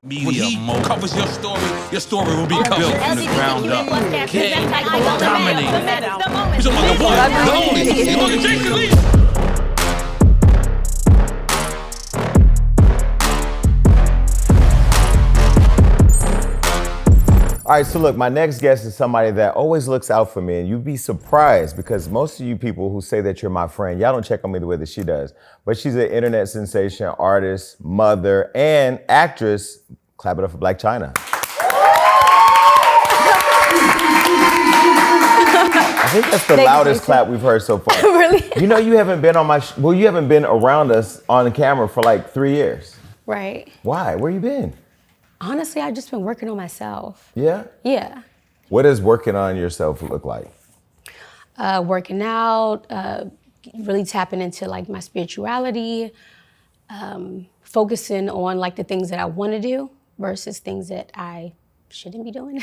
Media covers your story will be built from the ground up. King, dominate. He's among the one, the only, he's among the Jason Lee. All right, so look, my next guest is somebody that always looks out for me, and you'd be surprised because most of you people who say that you're my friend, y'all don't check on me the way that she does. But she's an internet sensation, artist, mother, and actress. Clap it up for Blac Chyna. I think that's the loudest clap we've heard so far. Really? You know, you haven't been on my, you haven't been around us on the camera for like 3 years. Right. Why? Where you been? Honestly, I've just been working on myself. Yeah? Yeah. What does working on yourself look like? Working out, really tapping into like my spirituality, focusing on like the things that I want to do versus things that I shouldn't be doing.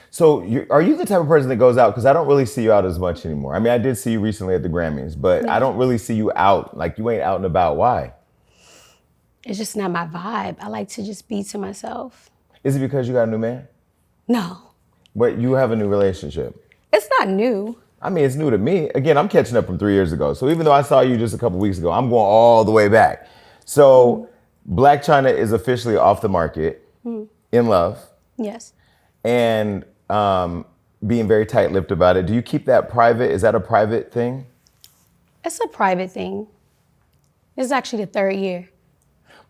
So are you the type of person that goes out? Because I don't really see you out as much anymore. I mean, I did see you recently at the Grammys, but I don't really see you out. Like you ain't out and about. Why? It's just not my vibe. I like to just be to myself. Is it because you got a new man? No. But you have a new relationship. It's not new. I mean, it's new to me. Again, I'm catching up from 3 years ago. So even though I saw you just a couple weeks ago, I'm going all the way back. So Blac Chyna is officially off the market, in love. Yes. And being very tight-lipped about it. Do you keep that private? Is that a private thing? It's a private thing. This is actually the third year.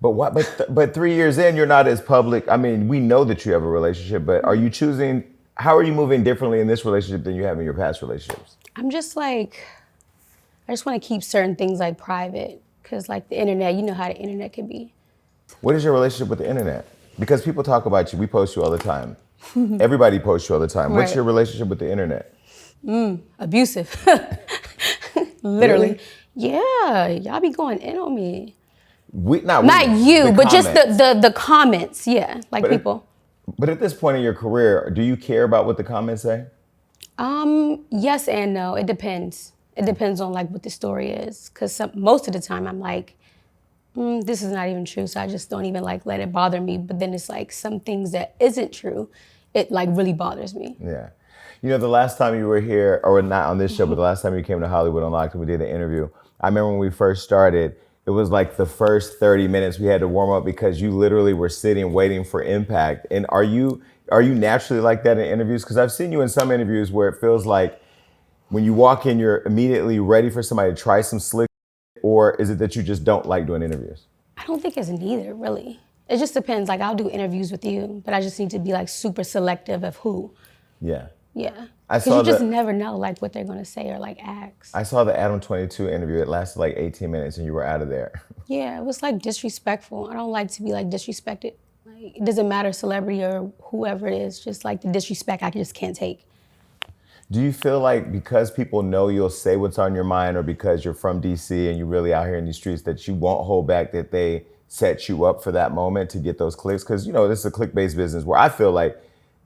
But what? But 3 years in, you're not as public. I mean, we know that you have a relationship, but are you choosing? How are you moving differently in this relationship than you have in your past relationships? I'm just like, I just want to keep certain things like private, because like the internet, you know how the internet can be. What is your relationship with the internet? Because people talk about you. We post you all the time. Everybody posts you all the time. What's Right. your relationship with the internet? Abusive. Literally. Really? Yeah, y'all be going in on me. Not you, the but just comments. the comments. Yeah, like people. But at this point in your career, do you care about what the comments say? Yes and no. It depends. It depends on like what the story is. Because most of the time I'm like, this is not even true. So I just don't even like let it bother me. But then it's like some things that isn't true, it like really bothers me. Yeah. You know, the last time you were here, or not on this show, but the last time you came to Hollywood Unlocked and we did an interview, I remember when we first started, it was like the first 30 minutes we had to warm up because you literally were sitting waiting for impact. And are you naturally like that in interviews? Because I've seen you in some interviews where it feels like when you walk in, you're immediately ready for somebody to try some slick, or is it that you just don't like doing interviews? I don't think it's neither, really. It just depends. Like I'll do interviews with you, but I just need to be like super selective of who. Yeah. Yeah. I Because saw you just never know like what they're gonna say or like ask. I saw the Adam 22 interview. It lasted like 18 minutes and you were out of there. Yeah, it was like disrespectful. I don't like to be like disrespected. Like, it doesn't matter celebrity or whoever it is, just like the disrespect I just can't take. Do you feel like because people know you'll say what's on your mind, or because you're from DC and you're really out here in these streets, that you won't hold back, that they set you up for that moment to get those clicks? Because, you know, this is a click-based business where I feel like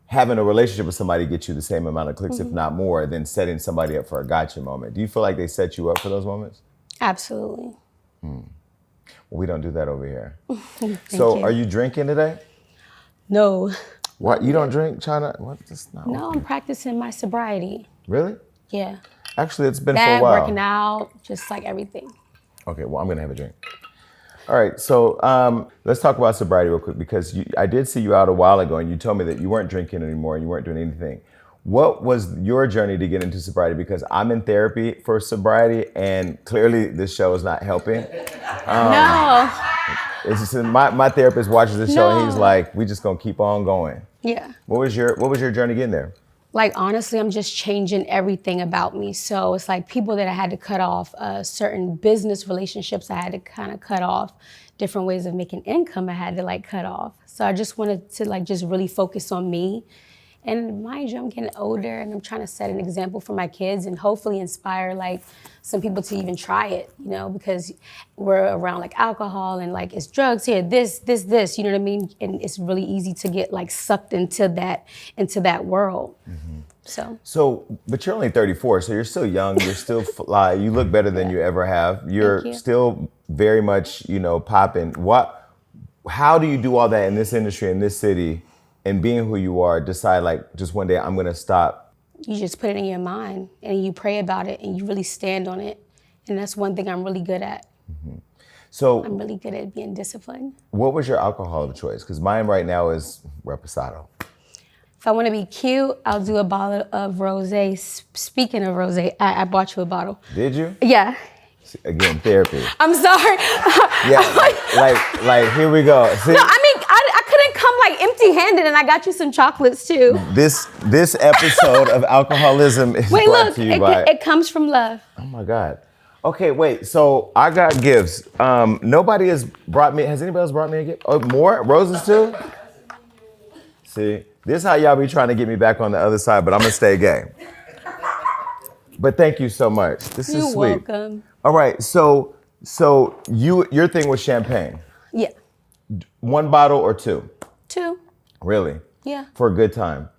having a relationship with somebody gets you the same amount of clicks, if not more, than setting somebody up for a gotcha moment. Do you feel like they set you up for those moments? Absolutely. Well, we don't do that over here. So, are you drinking today? No. What? You don't drink, Chyna? What? That's not No, I'm practicing my sobriety. Really? Yeah. Actually, it's been for That, a while. working out, just like everything. Okay, well, I'm gonna have a drink. All right, so let's talk about sobriety real quick, because I did see you out a while ago and you told me that you weren't drinking anymore and you weren't doing anything. What was your journey to get into sobriety? Because I'm in therapy for sobriety and clearly this show is not helping. No. It's just my therapist watches this show and he's No. like, we just gonna keep on going. Yeah. What was your journey getting there? Like, honestly, I'm just changing everything about me. So it's like people that I had to cut off, certain business relationships I had to kind of cut off, different ways of making income I had to like cut off. So I just wanted to like just really focus on me. And mind you, I'm getting older and I'm trying to set an example for my kids and hopefully inspire like some people to even try it, you know, because we're around like alcohol and like it's drugs here, this, you know what I mean? And it's really easy to get like sucked into that world. So, but you're only 34, so you're still young, you're still fly, you look better than you ever have. You're you. still very much, you know, popping. how do you do all that in this industry, in this city, and being who you are, decide like just one day I'm gonna stop? You just put it in your mind and you pray about it and you really stand on it. And that's one thing I'm really good at. Mm-hmm. So I'm really good at being disciplined. What was your alcohol of choice? Because mine right now is Reposado. If I want to be cute, I'll do a bottle of rosé. Speaking of rosé, I bought you a bottle. Did you? Yeah. Again, therapy. I'm sorry. Yeah, like here we go. See? No, I mean, I couldn't come like empty-handed, and I got you some chocolates too. This episode of alcoholism is brought to you by. It comes from love. Oh my God. Okay, wait. So I got gifts. Nobody has brought me. Has anybody else brought me a gift? Oh, more roses too. See, this is how y'all be trying to get me back on the other side, but I'm gonna stay gay. But thank you so much. This is sweet. You're welcome. All right, so your thing was champagne. Yeah. One bottle or two? Two. Really? Yeah. For a good time.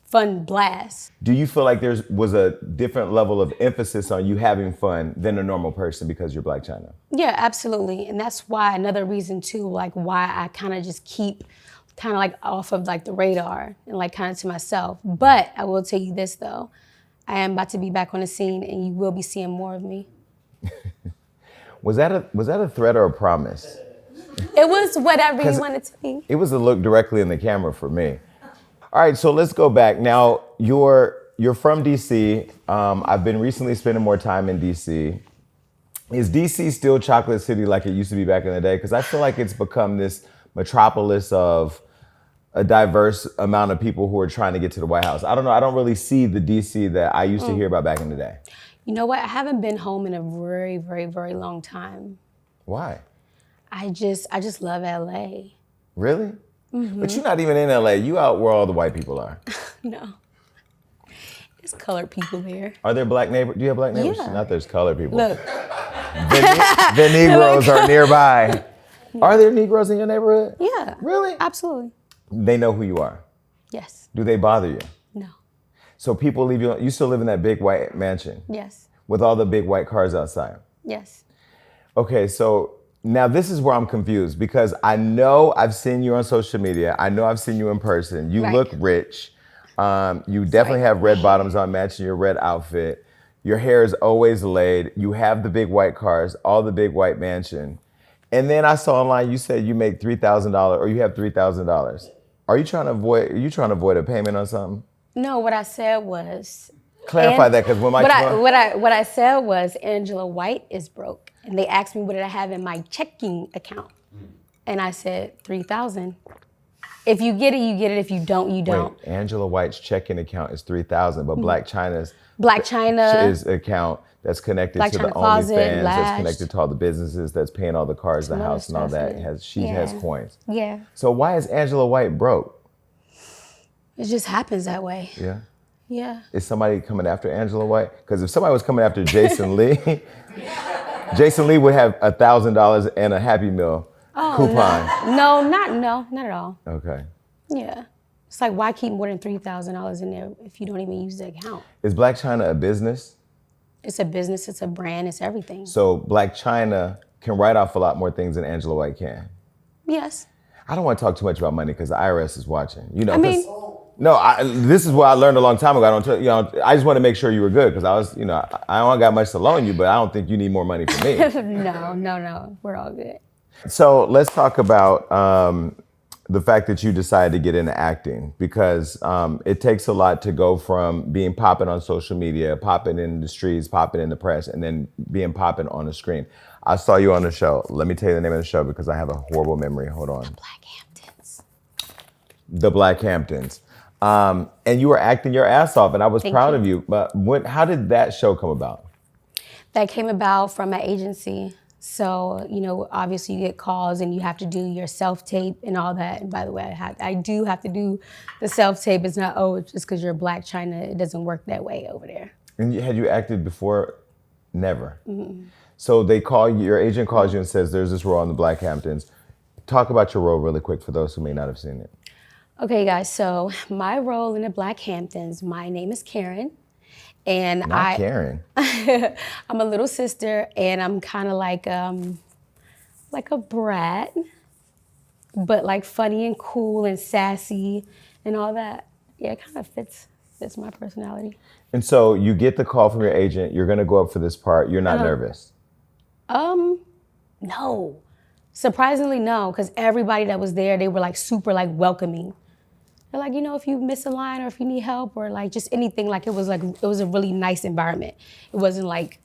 Fun blast. Do you feel like there was a different level of emphasis on you having fun than a normal person because you're Blac Chyna? Yeah, absolutely. And that's why another reason too, like why I kind of just keep kind of like off of like the radar and like kind of to myself. But I will tell you this though, I am about to be back on the scene and you will be seeing more of me. Was that a threat or a promise? It was whatever you wanted to be. It was a look directly in the camera for me. All right, so let's go back. Now, you're from DC. I've been recently spending more time in DC. Is DC still Chocolate City like it used to be back in the day? Because I feel like it's become this metropolis of a diverse amount of people who are trying to get to the White House. I don't know. I don't really see the DC that I used to hear about back in the day. You know what? I haven't been home in a very, very, very long time. Why? I just love LA. Really? Mm-hmm. But you're not even in LA. You out where all the white people are. No. There's colored people there. Are there black neighbors? Do you have black neighbors? Yeah. Not there's colored people. Look. The Negroes are nearby. Yeah. Are there Negroes in your neighborhood? Yeah. Really? Absolutely. They know who you are? Yes. Do they bother you? No. So people leave you, you still live in that big white mansion? Yes. With all the big white cars outside? Yes. Okay, so now this is where I'm confused because I know I've seen you on social media. I know I've seen you in person. You look rich. You definitely have red bottoms on matching your red outfit. Your hair is always laid. You have the big white cars, all the big white mansion. And then I saw online you said you make $3,000 or you have $3,000. Are you trying to avoid a payment on something? No, what I said was clarify that because when my what I said was Angela White is broke. And they asked me what did I have in my checking account. And I said $3,000. If you get it, you get it. If you don't, you don't. Wait, Angela White's checking account is $3,000, but Blac Chyna's is account that's connected to the OnlyFans, that's connected to all the businesses, that's paying all the cars, the house, and all that. She has coins. Yeah. So why is Angela White broke? It just happens that way. Yeah. Yeah. Is somebody coming after Angela White? Because if somebody was coming after Jason Lee, Jason Lee would have $1,000 and a Happy Meal coupon. No, not at all. Okay. Yeah. It's like, why keep more than $3,000 in there if you don't even use the account? Is Blac Chyna a business? It's a business, it's a brand, it's everything. So Blac Chyna can write off a lot more things than Angela White can. Yes. I don't want to talk too much about money because the IRS is watching. You know, I mean, this is what I learned a long time ago. I just want to make sure you were good because I don't got much to loan you, but I don't think you need more money from me. No, we're all good. So let's talk about the fact that you decided to get into acting because it takes a lot to go from being popping on social media, popping in the streets, popping in the press, and then being popping on the screen. I saw you on the show. Let me tell you the name of the show because I have a horrible memory. Hold on. The Black Hamptons. The Black Hamptons. And you were acting your ass off, and I was proud of you. But how did that show come about? That came about from my agency. So, obviously you get calls and you have to do your self-tape and all that. And by the way, I do have to do the self-tape. It's not, just because you're Blac Chyna, it doesn't work that way over there. And had you acted before? Never. Mm-hmm. So your agent calls you and says, there's this role on the Black Hamptons. Talk about your role really quick for those who may not have seen it. Okay, guys, so my role in the Black Hamptons, my name is Karen. And Karen. I'm a little sister, and I'm kind of like a brat. but like funny and cool and sassy and all that. Yeah, it kind of fits my personality. And so you get the call from your agent, you're gonna go up for this part, you're not nervous? No. Surprisingly, no, because everybody that was there, they were like super like welcoming. They're like, if you miss a line or if you need help or like just anything, it was a really nice environment. It wasn't like,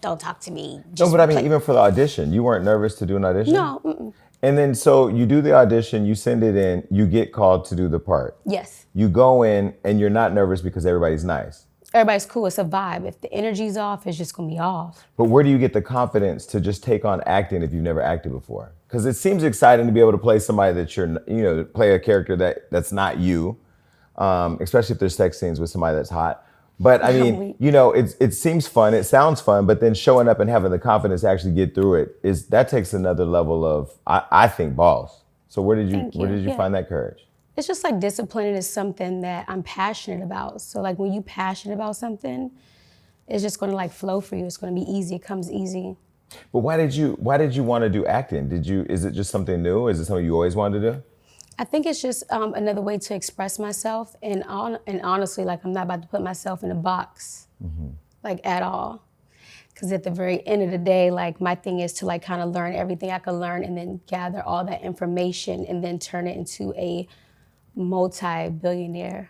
don't talk to me. No, but I mean, even for the audition, you weren't nervous to do an audition? No. Mm-mm. And then so you do the audition, you send it in, you get called to do the part. Yes. You go in and you're not nervous because everybody's nice. Everybody's cool. It's a vibe. If the energy's off, it's just gonna be off. But where do you get the confidence to just take on acting if you've never acted before? Because it seems exciting to be able to play somebody that play a character that's not you, especially if there's sex scenes with somebody that's hot. But I mean, it seems fun, it sounds fun, but then showing up and having the confidence to actually get through it that takes another level of, I think, balls. So where did you find that courage? It's just like discipline is something that I'm passionate about. So like when you're passionate about something, it's just gonna like flow for you. It's gonna be easy, it comes easy. But why did you want to do acting? Is it just something new? Is it something you always wanted to do? I think it's just another way to express myself, and honestly, like I'm not about to put myself in a box, like at all. Because at the very end of the day, like my thing is to like kind of learn everything I can learn, and then gather all that information, and then turn it into a multi-billionaire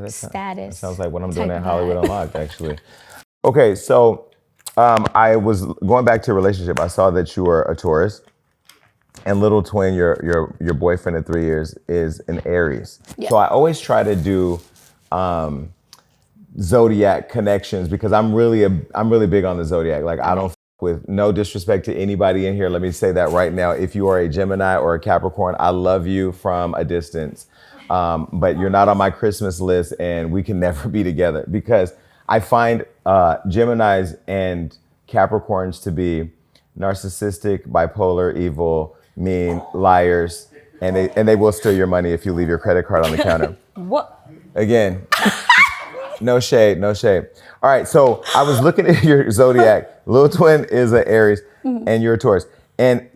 status. That sounds like what I'm doing at Hollywood Unlocked, actually. Okay, so I was going back to your relationship. I saw that you were a Taurus. And little twin, your boyfriend of 3 years, is an Aries. Yeah. So I always try to do zodiac connections because I'm really big on the zodiac. Like I don't with no disrespect to anybody in here. Let me say that right now. If you are a Gemini or a Capricorn, I love you from a distance. But you're not on my Christmas list, and we can never be together because I find Geminis and Capricorns to be narcissistic, bipolar, evil, mean, liars, and they will steal your money if you leave your credit card on the counter. What? Again, no shade, no shade. All right, so I was looking at your zodiac. Little twin is an Aries, and you're a Taurus. And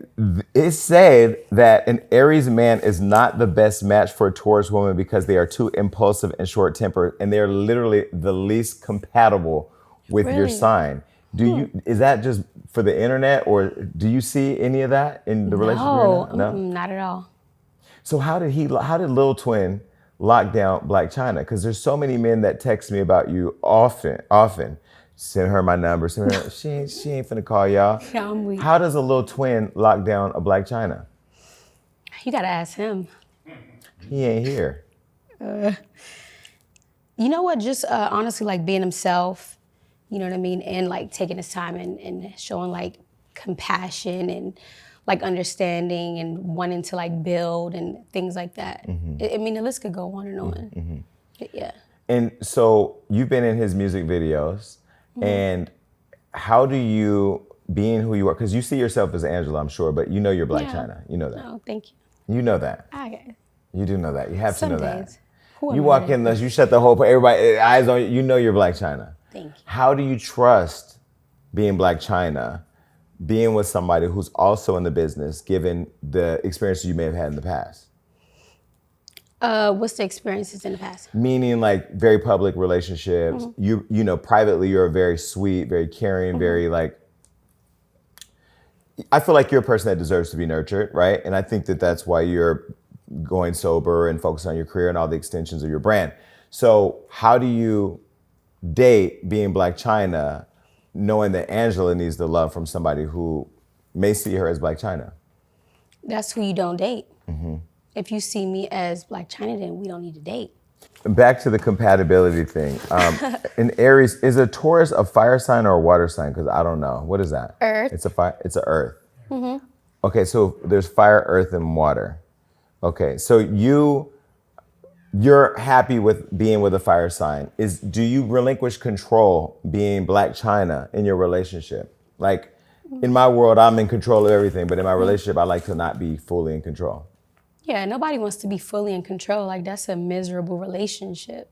it said that an Aries man is not the best match for a Taurus woman because they are too impulsive and short-tempered, and they're literally the least compatible with your sign. Is that just for the internet, or do you see any of that in the relationship? No, not at all. So how did Lil Twin lock down Blac Chyna? Because there's so many men that text me about you often. Send her my number. Send her. she ain't finna call y'all. Yeah, I'm weak. How does a Lil Twin lock down a Blac Chyna? You gotta ask him. He ain't here. You know what? Just honestly, like being himself. You know what I mean? And like taking his time and showing like compassion and like understanding and wanting to like build and things like that. I mean, the list could go on and on. But yeah. And so you've been in his music videos, and how do you, being who you are, because you see yourself as Angela, I'm sure, but you know you're Blac Chyna. You know that. Oh, thank you. You know that. Okay. You do know that. You have to know that. You walk in, you shut the whole, everybody, eyes on you, you know you're Blac Chyna. Thank you. How do you trust being Blac Chyna, being with somebody who's also in the business, given the experiences you may have had in the past? What's the experiences in the past? Meaning like very public relationships. You know, privately you're very sweet, very caring, very like, I feel like you're a person that deserves to be nurtured, right? And I think that that's why you're going sober and focused on your career and all the extensions of your brand. So how do you date being Blac Chyna, knowing that Angela needs the love from somebody who may see her as Blac Chyna? That's who you don't date. If you see me as Blac Chyna, then we don't need to date. Back to the compatibility thing. In Aries, is a Taurus a fire sign or a water sign? Because I don't know. What is that? Earth. It's a Earth. Okay, so there's fire, earth, and water. Okay, so you're happy with being with a fire sign. Do you relinquish control being Blac Chyna in your relationship? Like in my world, I'm in control of everything, but in my relationship, I like to not be fully in control. Yeah, nobody wants to be fully in control. Like that's a miserable relationship.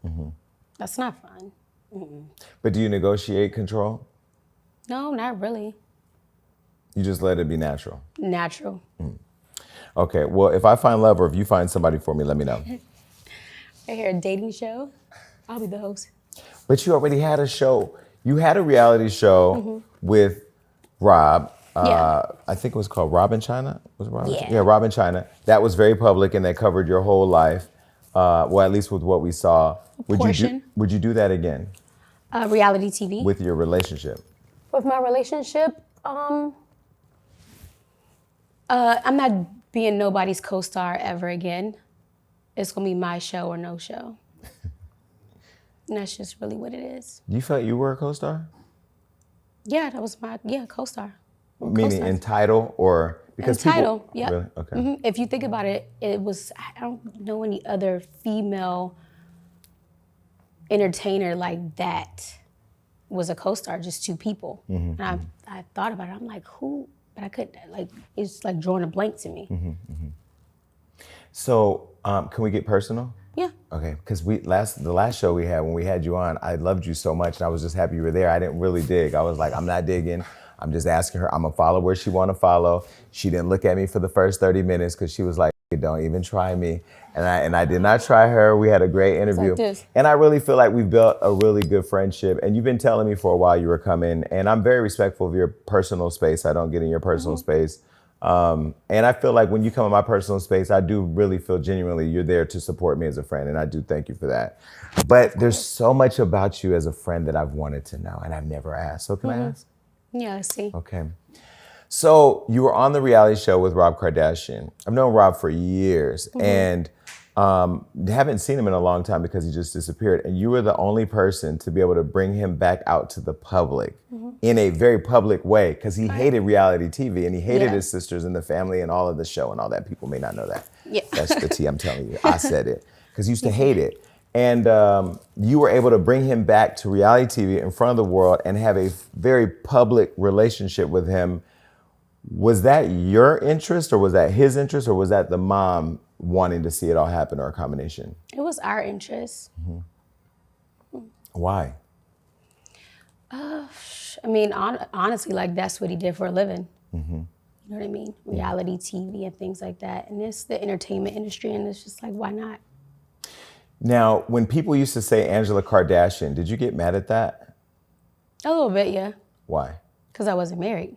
That's not fun. But do you negotiate control? No, not really. You just let it be natural? Natural. Okay, well, if I find love or if you find somebody for me, let me know. Right here, a dating show. I'll be the host. But you already had a show. You had a reality show with Rob. I think it was called Rob Chyna. Was it Rob? Yeah, Rob Chyna. That was very public and that covered your whole life. Well, at least with what we saw. Would you do that again? Reality TV. With your relationship? With my relationship, I'm not being nobody's co-star ever again. It's gonna be my show or no show. And that's just really what it is. You felt you were a co-star? Yeah, that was my co-star. Meaning in title or because in title, yeah. Really? Okay. If you think about it, it was, I don't know any other female entertainer like that was a co-star, just two people. And I thought about it, I'm like, who? But I couldn't, like, it's like drawing a blank to me. So, can we get personal? Yeah. Okay, because the last show we had, when we had you on, I loved you so much and I was just happy you were there. I didn't really dig. I was like, I'm not digging. I'm just asking her, I'm gonna follow where she wanna follow. She didn't look at me for the first 30 minutes because she was like, don't even try me. And I did not try her. We had a great interview. Like this. And I really feel like we've built a really good friendship. And you've been telling me for a while you were coming. And I'm very respectful of your personal space. I don't get in your personal space. And I feel like when you come in my personal space, I do really feel genuinely you're there to support me as a friend. And I do thank you for that. But there's so much about you as a friend that I've wanted to know and I've never asked. So can I ask? Yeah, let's see. Okay. So you were on the reality show with Rob Kardashian. I've known Rob for years and haven't seen him in a long time because he just disappeared. And you were the only person to be able to bring him back out to the public in a very public way because he hated reality TV and he hated his sisters and the family and all of the show and all that. People may not know that. Yeah. That's the tea I'm telling you. I said it because he used to hate it. And you were able to bring him back to reality TV in front of the world and have a very public relationship with him. Was that your interest or was that his interest or was that the mom wanting to see it all happen or a combination? It was our interest. Why? I mean, honestly, like that's what he did for a living. You know what I mean? Reality TV and things like that. And it's the entertainment industry and it's just like, why not? Now, when people used to say Angela Kardashian, did you get mad at that? A little bit, yeah. Why? Because I wasn't married.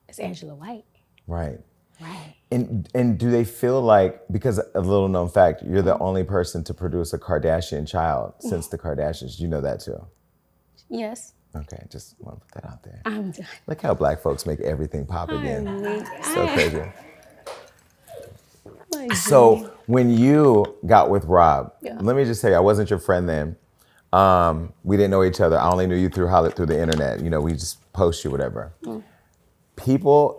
It's Angela White. Right. Right. And do they feel like, because a little known fact, you're the only person to produce a Kardashian child since the Kardashians. You know that too? Yes. Okay, just want to put that out there. I'm done. Look how black folks make everything pop again. So crazy. So when you got with Rob, let me just say, I wasn't your friend then. We didn't know each other. I only knew you through the internet. You know, we just post you, whatever.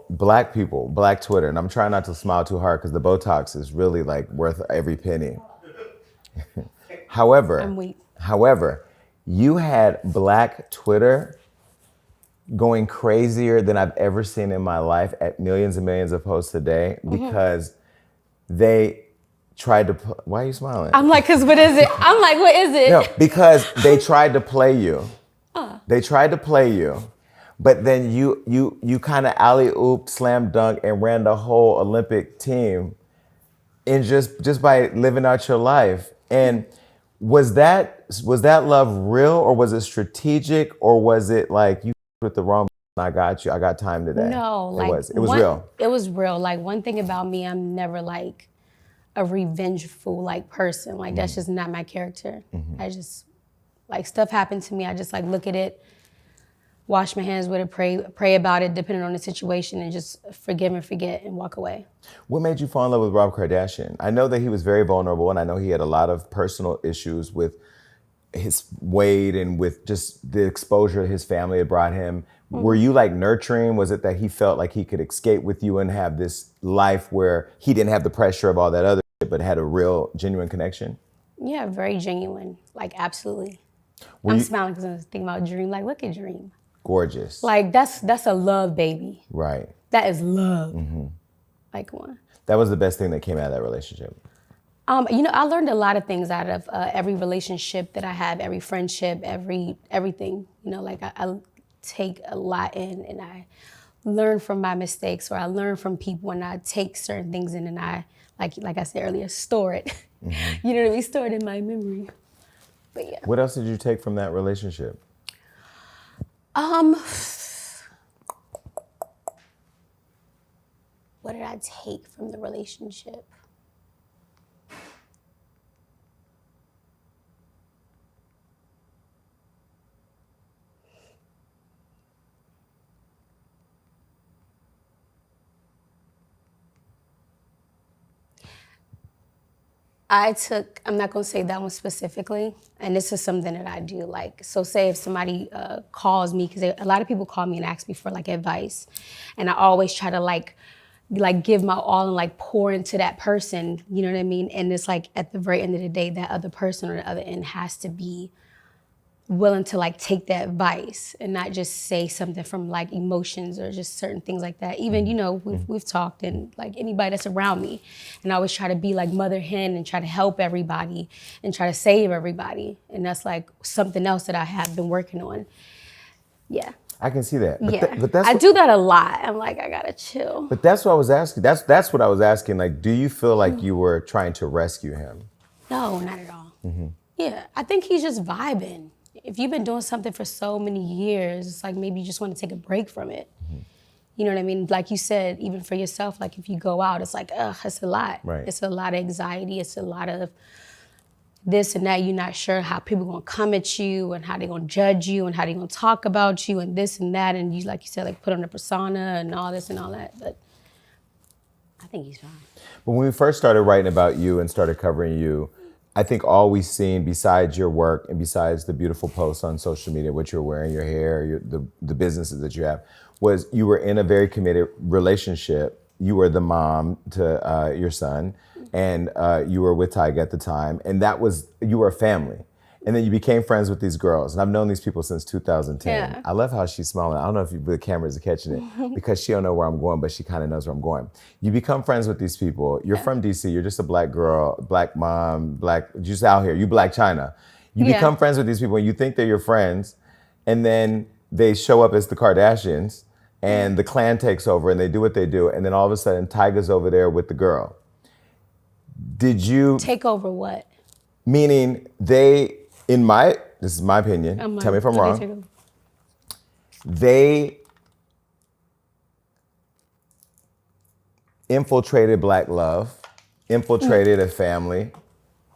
Black people, black Twitter, and I'm trying not to smile too hard because the Botox is really like worth every penny. However, you had black Twitter going crazier than I've ever seen in my life at millions and millions of posts a day because they tried to, why are you smiling? I'm like, cause what is it? I'm like, what is it? No, because they tried to play you. They tried to play you. But then you kind of alley-ooped, slam dunk, and ran the whole Olympic team, and just by living out your life. And was that love real, or was it strategic, or was it like you with the wrong? I got you. I got time today. No, like it was real. It was real. Like one thing about me, I'm never like a revengeful like person. Like that's just not my character. I just like stuff happened to me. I just like look at it. Wash my hands with it, pray about it, depending on the situation, and just forgive and forget and walk away. What made you fall in love with Rob Kardashian? I know that he was very vulnerable, and I know he had a lot of personal issues with his weight and with just the exposure his family had brought him. Were you like nurturing? Was it that he felt like he could escape with you and have this life where he didn't have the pressure of all that other shit, but had a real, genuine connection? Yeah, very genuine. Like, absolutely. I'm smiling because I'm thinking about Dream. Like, look at Dream. Gorgeous. Like, that's a love baby. Right. That is love. Like, come on. That was the best thing that came out of that relationship. You know, I learned a lot of things out of every relationship that I have, every friendship, everything. You know, like I take a lot in, and I learn from my mistakes, or I learn from people, and I take certain things in and I, like I said earlier, store it. You know what I mean? Store it in my memory. But yeah. What else did you take from that relationship? What did I take from the relationship? I'm not gonna say that one specifically, and this is something that I do. Like, so say if somebody calls me, because a lot of people call me and ask me for like advice, and I always try to like give my all and like pour into that person, you know what I mean? And it's like at the very end of the day, that other person on the other end has to be willing to like take that advice and not just say something from like emotions or just certain things like that. Even, you know, we've talked, and like anybody that's around me, and I always try to be like mother hen and try to help everybody and try to save everybody. And that's like something else that I have been working on. Yeah. I can see that. But I do that a lot. I'm like, I gotta chill. But that's what I was asking. That's what I was asking. Like, do you feel like you were trying to rescue him? No, not at all. Yeah, I think he's just vibing. If you've been doing something for so many years, it's like maybe you just want to take a break from it. You know what I mean? Like you said, even for yourself, like if you go out, it's like, it's a lot. Right. It's a lot of anxiety. It's a lot of this and that. You're not sure how people are gonna come at you and how they're gonna judge you and how they're gonna talk about you and this and that. And you, like you said, like put on a persona and all this and all that. But I think he's fine. But when we first started writing about you and started covering you, I think all we've seen, besides your work and besides the beautiful posts on social media, what you're wearing, your hair, the businesses that you have, was you were in a very committed relationship. You were the mom to your son, and you were with Tyga at the time, and you were a family. And then you became friends with these girls. And I've known these people since 2010. Yeah. I love how she's smiling. I don't know if the cameras are catching it because she don't know where I'm going, but she kind of knows where I'm going. You become friends with these people. You're from DC. You're just a black girl, black mom, just out here. You Blac Chyna. You become friends with these people and you think they're your friends. And then they show up as the Kardashians and the clan takes over and they do what they do. And then all of a sudden, Tyga's over there with the girl. Did you... Take over what? Meaning this is my opinion, tell me if I'm wrong, they infiltrated Black love, infiltrated a family,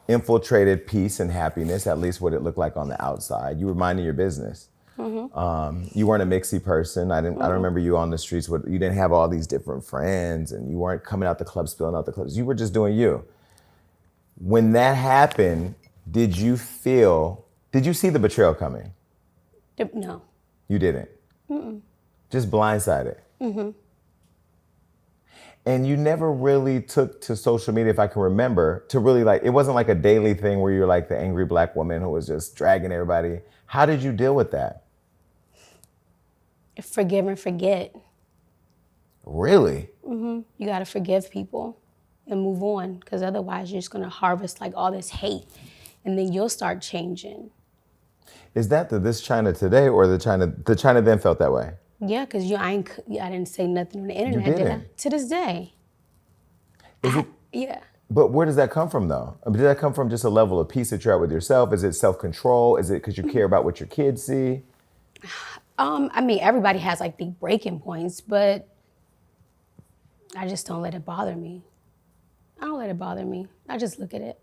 infiltrated peace and happiness, at least what it looked like on the outside. You were minding your business. You weren't a mixy person. I don't remember you on the streets. You didn't have all these different friends and you weren't coming out the club, spilling out the clubs. You were just doing you. When that happened, did you see the betrayal coming? No. You didn't? Just blindsided? And you never really took to social media, if I can remember, to really it wasn't like a daily thing where you're like the angry black woman who was just dragging everybody. How did you deal with that? Forgive and forget. Really? You gotta forgive people and move on, because otherwise you're just gonna harvest like all this hate. And then you'll start changing. Is that this Chyna today, or the Chyna then felt that way? Yeah, because I didn't say nothing on the internet, You did I? didn't. To this day. Yeah. But where does that come from, though? I mean, did that come from just a level of peace that you're at with yourself? Is it self-control? Is it because you care about what your kids see? I mean, everybody has like big breaking points, but I just don't let it bother me. I don't let it bother me. I just look at it.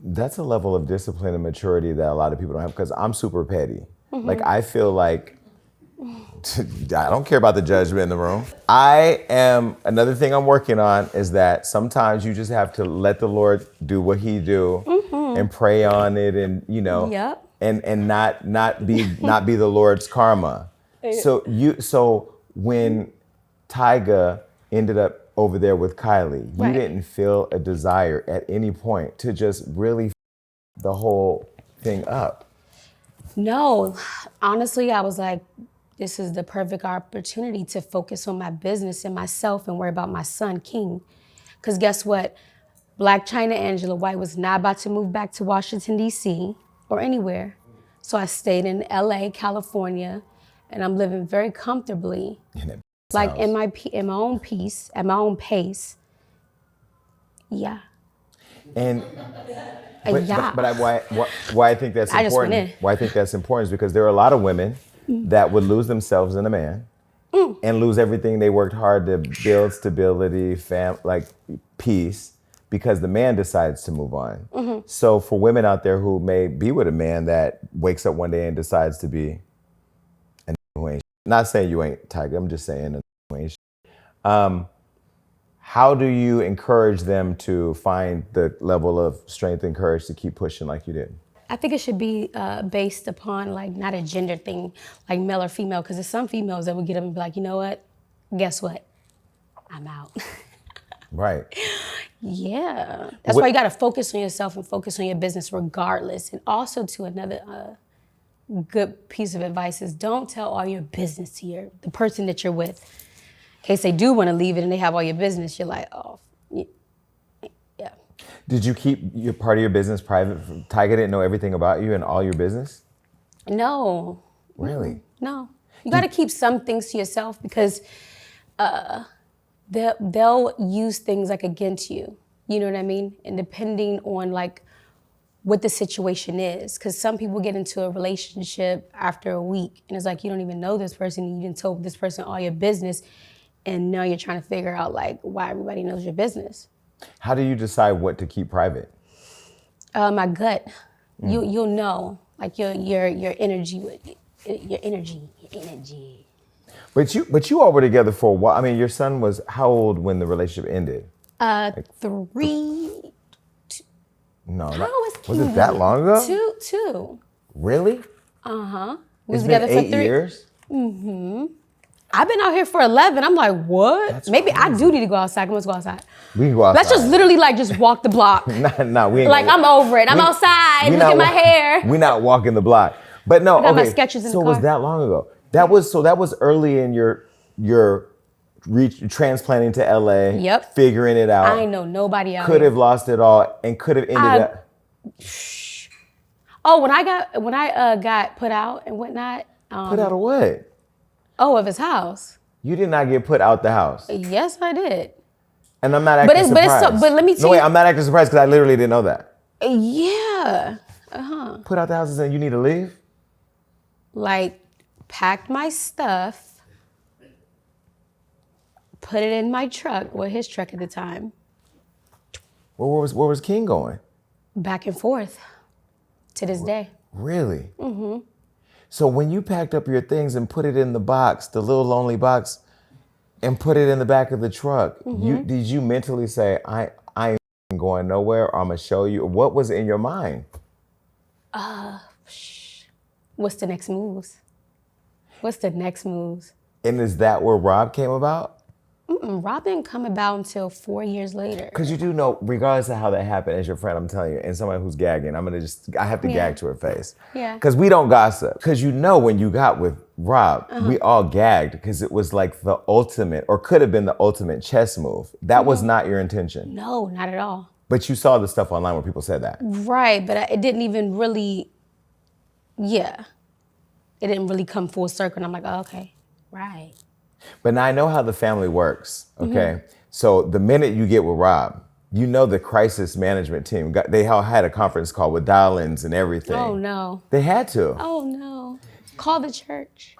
That's a level of discipline and maturity that a lot of people don't have, because I'm super petty. Like, I feel like, I don't care about the judgment in the room. Another thing I'm working on is that sometimes you just have to let the Lord do what he do and pray on it and, and not be the Lord's karma. So when Tyga ended up over there with Kylie, you didn't feel a desire at any point to just really the whole thing up? No, honestly, I was like, this is the perfect opportunity to focus on my business and myself and worry about my son, King. Because guess what? Blac Chyna Angela White was not about to move back to Washington, D.C. or anywhere. So I stayed in L.A., California, and I'm living very comfortably, like in my own peace, at my own pace. Yeah. And why I think that's important. Why I think that's important is because there are a lot of women that would lose themselves in a man and lose everything they worked hard to build, stability, peace, because the man decides to move on. So for women out there who may be with a man that wakes up one day and decides to be an who ain't, not saying you ain't Tyga, I'm just saying an who ain't. How do you encourage them to find the level of strength and courage to keep pushing like you did? I think it should be based upon like not a gender thing, like male or female, because there's some females that would get up and be like, you know what? Guess what? I'm out. Right. Yeah. That's why you got to focus on yourself and focus on your business regardless. And also to another good piece of advice is don't tell all your business to the person that you're with. In case they do want to leave it and they have all your business, you're like, oh, yeah. Did you keep your part of your business private? Tyga didn't know everything about you and all your business? No. Really? No. You got to keep some things to yourself because they'll use things like against you. You know what I mean? And depending on like what the situation is, because some people get into a relationship after a week and it's like you don't even know this person and you didn't tell this person all your business. And now you're trying to figure out like why everybody knows your business. How do you decide what to keep private? My gut. You'll know, like your energy, your energy. But you all were together for a while. I mean, your son was how old when the relationship ended? 3. No, was it that long ago? 2. Really? We was It's been together 8 for 3 years? I've been out here for 11. I'm like, what? That's Maybe crazy. I do need to go outside. Let's go outside. We can go outside. Let's just literally like just walk the block. No, we ain't Like I'm over it. I'm outside. Look at my hair. We're not walking the block. But no, got my okay. sketches in the So it was car. that long ago. That was early in your transplanting to LA. Yep. Figuring it out. I ain't know nobody out Could here. have lost it all and could have ended up. Oh, when I got put out and whatnot. Put out of what? Oh, of his house. You did not get put out the house. Yes, I did. And I'm not acting surprised. But let me tell No, wait, you. I'm not acting surprised because I literally didn't know that. Yeah. Put out the house and saying you need to leave? Like, packed my stuff, put it in my truck, his truck at the time. Where was King going? Back and forth to this day. Really? So when you packed up your things and put it in the box, the little lonely box, and put it in the back of the truck, did you mentally say, I ain't going nowhere, or I'm gonna show you? What was in your mind? What's the next moves? And is that where Rob came about? Rob didn't come about until 4 years later. Because you do know, regardless of how that happened, as your friend, I'm telling you, and somebody who's gagging, I have to gag to her face. Yeah. Because we don't gossip. Because you know when you got with Rob, we all gagged because it was like the ultimate, or could have been the ultimate chess move. That was not your intention. No, not at all. But you saw the stuff online where people said that. Right, but it didn't even really, it didn't really come full circle. And I'm like, oh, okay, right. But now I know how the family works, okay? So the minute you get with Rob, you know the crisis management team, they all had a conference call with dial-ins and everything. Oh, no. They had to. Oh, no. Call the church.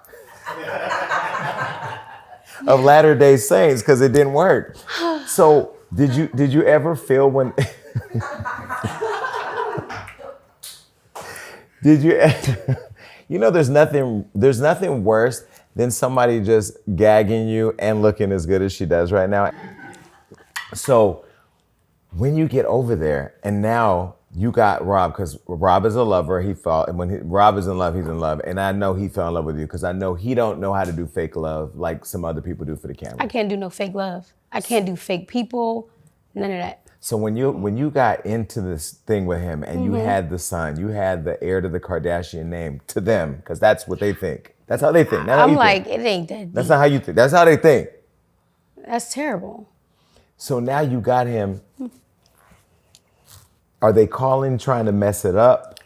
Of Latter-day Saints, because it didn't work. So did you ever feel when... Did you... You know, there's nothing worse than somebody just gagging you and looking as good as she does right now. So when you get over there and now you got Rob, because Rob is a lover, Rob is in love, he's in love. And I know he fell in love with you because I know he don't know how to do fake love like some other people do for the camera. I can't do no fake love. I can't do fake people, none of that. So when you got into this thing with him and you had the son, you had the heir to the Kardashian name to them, because that's what they think. That's how they think. I'm like, it ain't that deep. That's not how you think. That's how they think. That's terrible. So now you got him. Are they calling, trying to mess it up?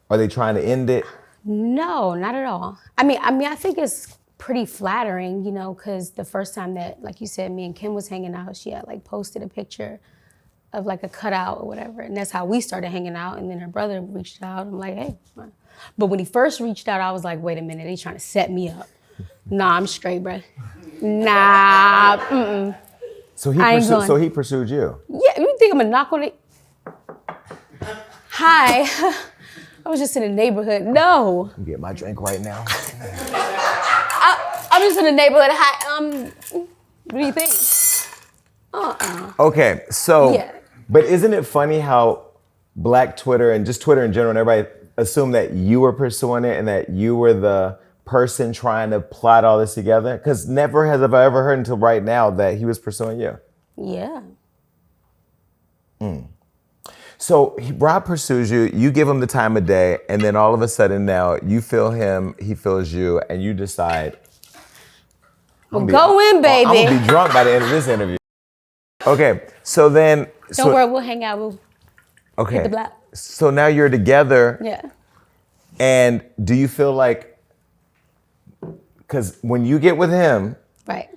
Are they trying to end it? No, not at all. I mean, I think it's pretty flattering, you know, because the first time that, like you said, me and Kim was hanging out, she had like posted a picture of like a cutout or whatever, and that's how we started hanging out. And then her brother reached out. I'm like, hey. But when he first reached out, I was like, wait a minute, they trying to set me up. Nah, I'm straight, bruh. Nah, mm-mm. So he pursued you? Yeah, you think I'm gonna knock on it? Hi, I was just in the neighborhood. No. You get my drink right now. I'm just in the neighborhood. Hi, what do you think? Okay, so, Yeah. But isn't it funny how Black Twitter and just Twitter in general and everybody assumed that you were pursuing it and that you were the person trying to plot all this together? Because never have I ever heard until right now that he was pursuing you. Yeah. So Rob pursues you, you give him the time of day, and then all of a sudden now you feel him, he feels you, and you decide, Go in, baby. I'm gonna be drunk by the end of this interview. Okay, so then. Don't worry, we'll hang out. We'll hit the block. So now you're together. Yeah. And do you feel like, because when you get with him, Right.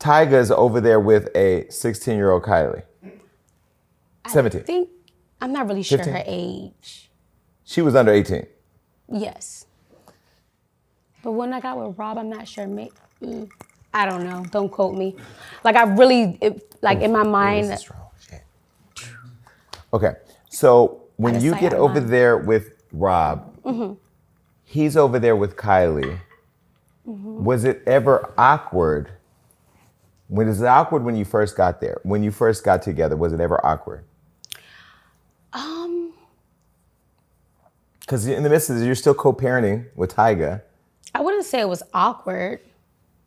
Tyga's over there with a 16-year-old Kylie. 17. I'm not really sure 15? her age. She was under 18. Yes. But when I got with Rob, I'm not sure. I don't know. Don't quote me. Like I really, in my mind. This is strong. Shit. Okay, so when you get over there with Rob, he's over there with Kylie. Was it ever awkward? Was it awkward when you first got there? When you first got together, was it ever awkward? Because in the midst of this, you're still co-parenting with Tyga. I wouldn't say it was awkward.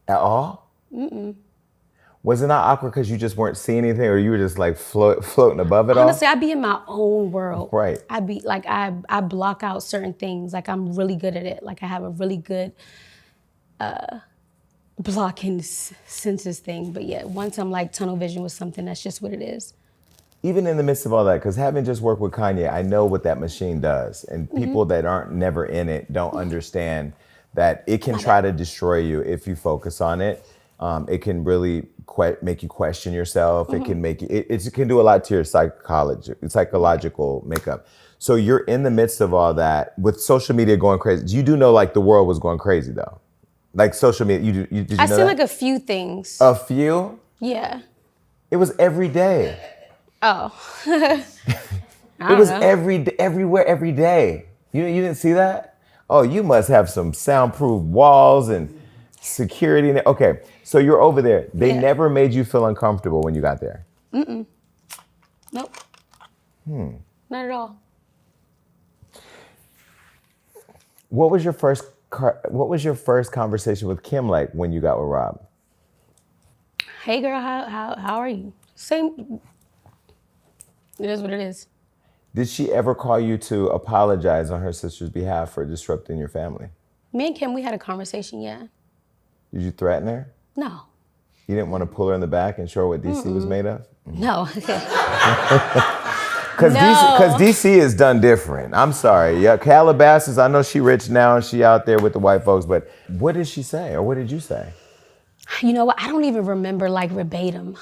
At all? Was it not awkward because you just weren't seeing anything, or you were just like floating above it all? Honestly, I'd be in my own world. Right. I'd be like, I block out certain things. Like I'm really good at it. Like I have a really good blocking senses thing. But yeah, once I'm like tunnel vision with something, that's just what it is. Even in the midst of all that, because having just worked with Kanye, I know what that machine does. And people that aren't never in it don't understand that it can try to destroy you if you focus on it. It can really make you question yourself. It can make you, it can do a lot to your psychological makeup. So you're in the midst of all that with social media going crazy. You do know like the world was going crazy though. Like social media, did you know I see that? like a few things. A few? Yeah. It was every day. Oh. It was everywhere, every day. You didn't see that? Oh, you must have some soundproof walls and security. Okay, so you're over there. They never made you feel uncomfortable when you got there? Nope. Not at all. What was your first conversation with Kim like when you got with Rob? Hey girl, how are you? Same. It is what it is. Did she ever call you to apologize on her sister's behalf for disrupting your family? Me and Kim, we had a conversation, yeah. Did you threaten her? No. You didn't want to pull her in the back and show her what DC was made of? No. Because DC is done different. I'm sorry. Yeah, Calabasas, I know she rich now and she out there with the white folks, but what did she say or what did you say? You know what? I don't even remember like verbatim.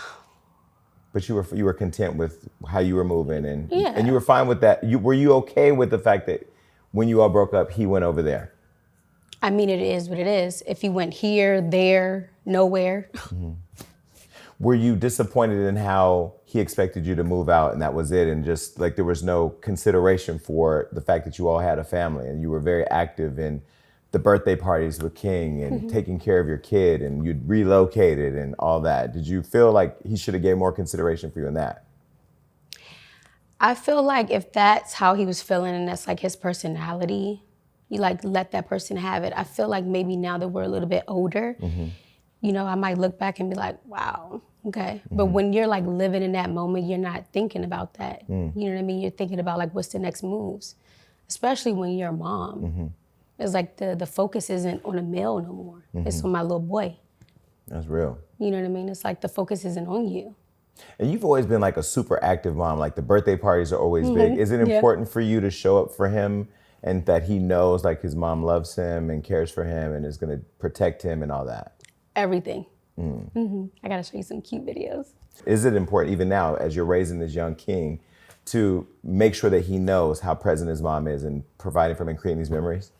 But you were content with how you were moving and Yeah. you were fine with that. Were you okay with the fact that when you all broke up, he went over there? I mean, it is what it is. If he went here, there, nowhere. Were you disappointed in how he expected you to move out and that was it? And just like there was no consideration for the fact that you all had a family and you were very active in the birthday parties with King and taking care of your kid and you'd relocated and all that. Did you feel like he should have gave more consideration for you in that? I feel like if that's how he was feeling and that's like his personality, you like let that person have it. I feel like maybe now that we're a little bit older, you know, I might look back and be like, wow, okay. But when you're like living in that moment, you're not thinking about that. You know what I mean? You're thinking about like what's the next moves, especially when you're a mom. It's like the focus isn't on a male no more. It's on my little boy. That's real. You know what I mean? It's like the focus isn't on you. And you've always been like a super active mom. Like the birthday parties are always big. Is it important for you to show up for him and that he knows like his mom loves him and cares for him and is going to protect him and all that? Everything. I gotta show you some cute videos. Is it important even now as you're raising this young king to make sure that he knows how present his mom is and providing for him and creating these memories?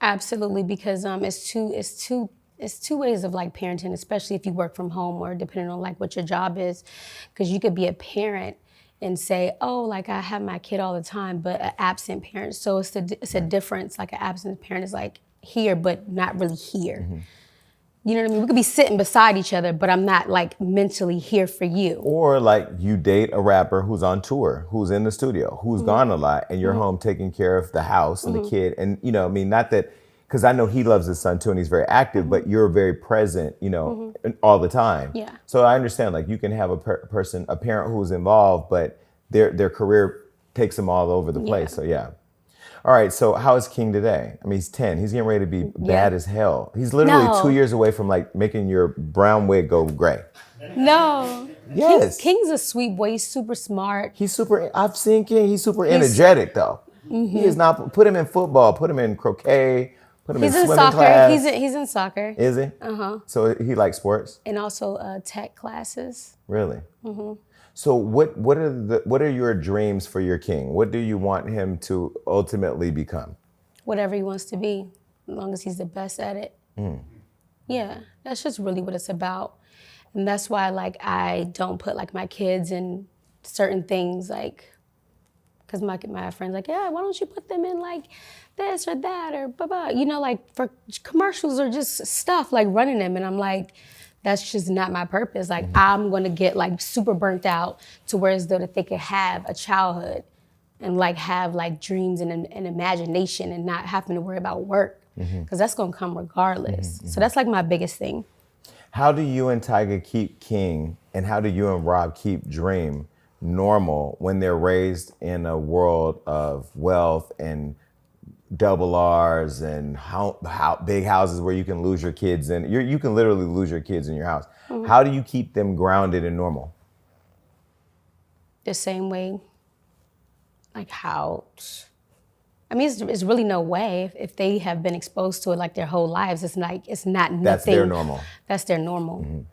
Absolutely, because it's two ways of like parenting, especially if you work from home or depending on like what your job is, because you could be a parent and say, oh, like I have my kid all the time, but an absent parent. So it's a difference. Like an absent parent is like here, but not really here. You know what I mean? We could be sitting beside each other, but I'm not like mentally here for you. Or like you date a rapper who's on tour, who's in the studio, who's gone a lot, and you're home taking care of the house and the kid. And, you know, I mean, not that, because I know he loves his son too and he's very active, but you're very present, you know, all the time. Yeah. So I understand, like you can have a parent who's involved, but their career takes them all over the place. So yeah. All right, so how is King today? I mean, he's 10. He's getting ready to be bad as hell. He's literally 2 years away from like making your brown wig go gray. No. Yes. King's a sweet boy. He's super smart. I've seen King. He's super energetic though. He is not, put him in football, put him in croquet, put him in swimming soccer. class. He's in soccer. Is he? So he likes sports? And also tech classes. Really? So what are your dreams for your king? What do you want him to ultimately become? Whatever he wants to be, as long as he's the best at it. Yeah, that's just really what it's about. And that's why like I don't put like my kids in certain things, like, because my friends like, yeah, why don't you put them in like this or that or blah, blah. You know, like for commercials or just stuff like running them. And I'm like, that's just not my purpose. Like I'm gonna get like super burnt out to where as though that they could have a childhood and like have like dreams and an imagination and not having to worry about work, because that's gonna come regardless. So that's like my biggest thing. How do you and Tyga keep King and how do you and Rob keep Dream normal when they're raised in a world of wealth and double R's and how big houses where you can lose your kids and you can literally lose your kids in your house. How do you keep them grounded and normal? The same way, like how, I mean, it's really no way if they have been exposed to it like their whole lives. It's like, it's not nothing. That's their normal. That's their normal.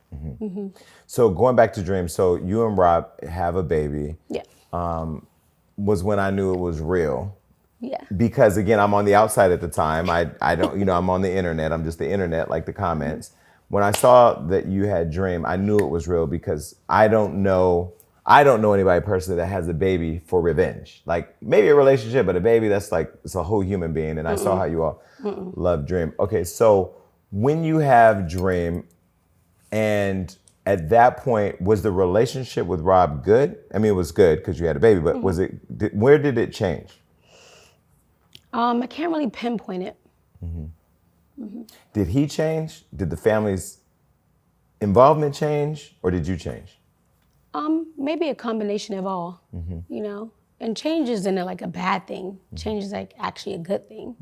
So going back to Dream, so you and Rob have a baby. Yeah. Was when I knew it was real. Yeah. Because again, I'm on the outside at the time. I don't, you know, I'm on the internet. I'm just the internet, like the comments. When I saw that you had Dream, I knew it was real because I don't know anybody personally that has a baby for revenge. Like maybe a relationship, but a baby, that's like, it's a whole human being. And I saw how you all love Dream. Okay, so when you have Dream, and at that point, was the relationship with Rob good? I mean, it was good because you had a baby, but was it, where did it change? I can't really pinpoint it. Did he change? Did the family's involvement change, or did you change? Maybe a combination of all, you know? And change isn't like a bad thing. Change is like actually a good thing.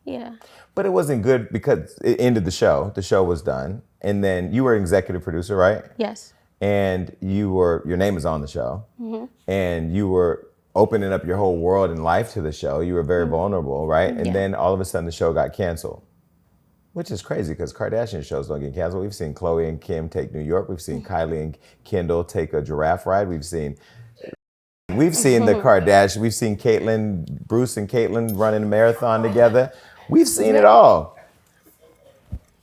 Yeah. But it wasn't good because it ended the show. The show was done. And then you were an executive producer, right? Yes. And your name is on the show. And you were opening up your whole world and life to the show. You were very vulnerable, right? And then all of a sudden the show got canceled, which is crazy because Kardashian shows don't get canceled. We've seen Khloe and Kim take New York. We've seen Kylie and Kendall take a giraffe ride. We've seen the Kardashians. We've seen Bruce and Caitlyn running a marathon together. We've seen it all.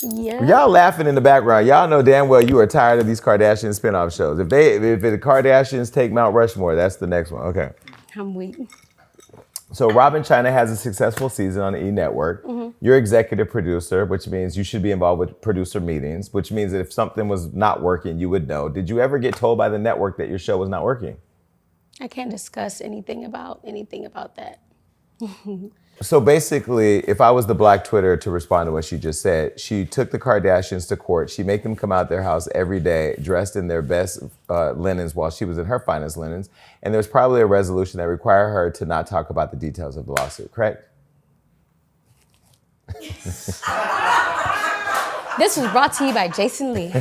Yeah. Y'all laughing in the background. Y'all know damn well you are tired of these Kardashian spinoff shows. If the Kardashians take Mount Rushmore, that's the next one. Okay. I'm weak. So Rob Chyna has a successful season on the E! Network. You're executive producer, which means you should be involved with producer meetings, which means that if something was not working, you would know. Did you ever get told by the network that your show was not working? I can't discuss anything about that. So basically, if I was the Black Twitter to respond to what she just said, she took the Kardashians to court. She made them come out their house every day dressed in their best linens while she was in her finest linens. And there's probably a resolution that required her to not talk about the details of the lawsuit, correct? This was brought to you by Jason Lee.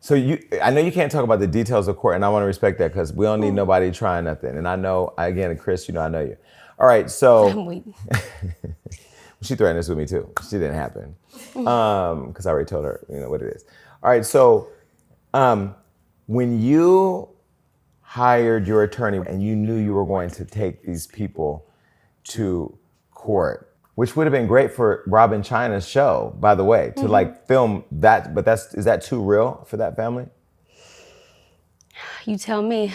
So I know you can't talk about the details of court, and I want to respect that because we don't need nobody trying nothing. And I know, again, Chris, I know you. All right, so I'm waiting. she threatened this with me too. She didn't happen because I already told her, what it is. All right, so when you hired your attorney and you knew you were going to take these people to court, which would have been great for Rob Chyna's show, by the way, to film that. But is that too real for that family? You tell me.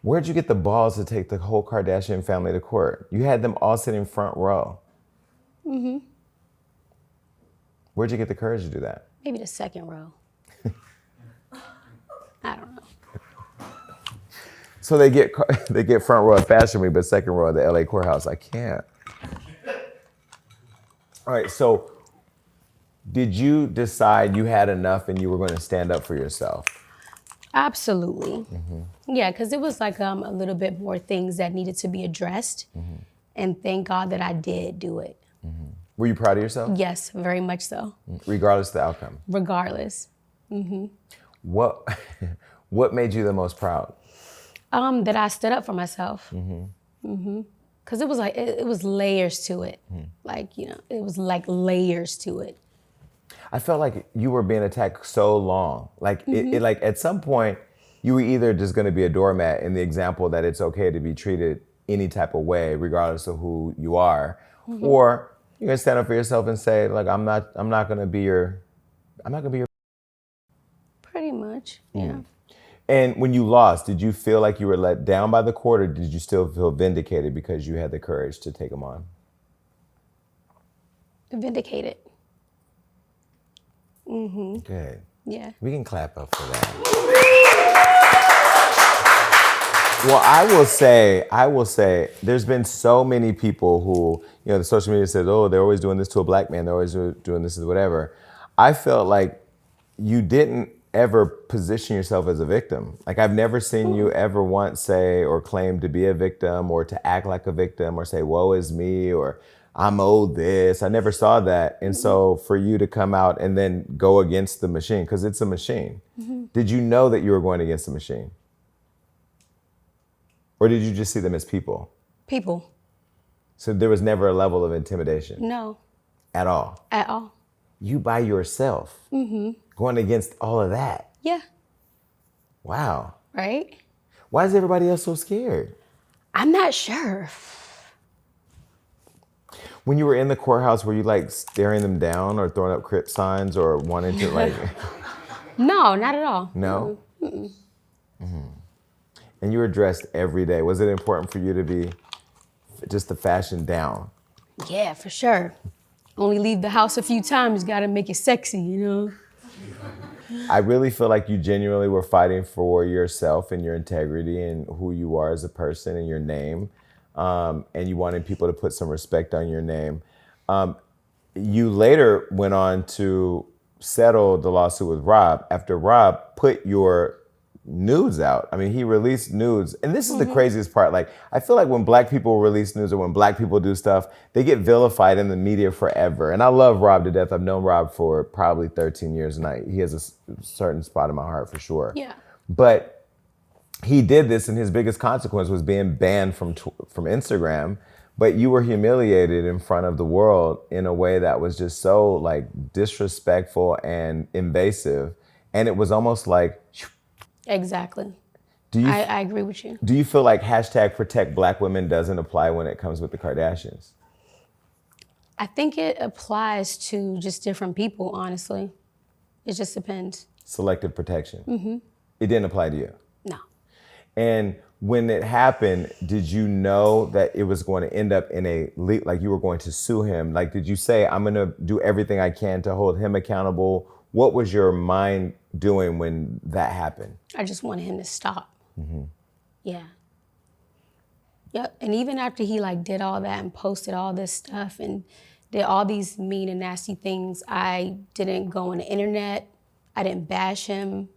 Where'd you get the balls to take the whole Kardashian family to court? You had them all sitting front row. Where'd you get the courage to do that? Maybe the second row. I don't know. So they get front row at Fashion Week, but second row at the LA courthouse. I can't. All right, so did you decide you had enough and you were going to stand up for yourself? Absolutely. Yeah, because it was like a little bit more things that needed to be addressed. And thank God that I did do it. Were you proud of yourself? Yes, very much so. Regardless of the outcome? Regardless. What made you the most proud? That I stood up for myself. Because it was like, it was layers to it. Like, it was like layers to it. I felt like you were being attacked so long. Like, it like at some point, you were either just going to be a doormat in the example that it's okay to be treated any type of way, regardless of who you are, or you're going to stand up for yourself and say, like, I'm not going to be your. Pretty much, yeah. And when you lost, did you feel like you were let down by the court, or did you still feel vindicated because you had the courage to take them on? Vindicated. Good. Yeah. We can clap up for that. Well, I will say, there's been so many people who, the social media says, oh, they're always doing this to a black man, they're always doing this to whatever. I felt like you didn't ever position yourself as a victim. Like, I've never seen you ever once say or claim to be a victim or to act like a victim or say, woe is me, or I'm owed this. I never saw that. And so for you to come out and then go against the machine, because it's a machine. Did you know that you were going against the machine? Or did you just see them as people? People. So there was never a level of intimidation? No. At all? At all. You by yourself? Going against all of that? Yeah. Wow. Right? Why is everybody else so scared? I'm not sure. When you were in the courthouse, were you like staring them down or throwing up Crip signs or wanting to like? No, not at all. No? And you were dressed every day. Was it important for you to be just the fashion down? Yeah, for sure. Only leave the house a few times, gotta make it sexy, I really feel like you genuinely were fighting for yourself and your integrity and who you are as a person and your name. And you wanted people to put some respect on your name. You later went on to settle the lawsuit with Rob after Rob put your nudes out. I mean, he released nudes. And this is the craziest part. Like, I feel like when black people release news or when black people do stuff, they get vilified in the media forever. And I love Rob to death. I've known Rob for probably 13 years and he has a certain spot in my heart for sure. Yeah. But he did this and his biggest consequence was being banned from Instagram. But you were humiliated in front of the world in a way that was just so like disrespectful and invasive. And it was almost like, Exactly. I agree with you. Do you feel like #ProtectBlackWomen doesn't apply when it comes with the Kardashians? I think it applies to just different people, honestly. It just depends. Selective protection. It didn't apply to you? No. And when it happened, did you know that it was going to end up in like you were going to sue him? Like, did you say, I'm going to do everything I can to hold him accountable? What was your mind doing when that happened? I just wanted him to stop. Yeah. Yep. And even after he like did all that and posted all this stuff and did all these mean and nasty things, I didn't go on the internet. I didn't bash him.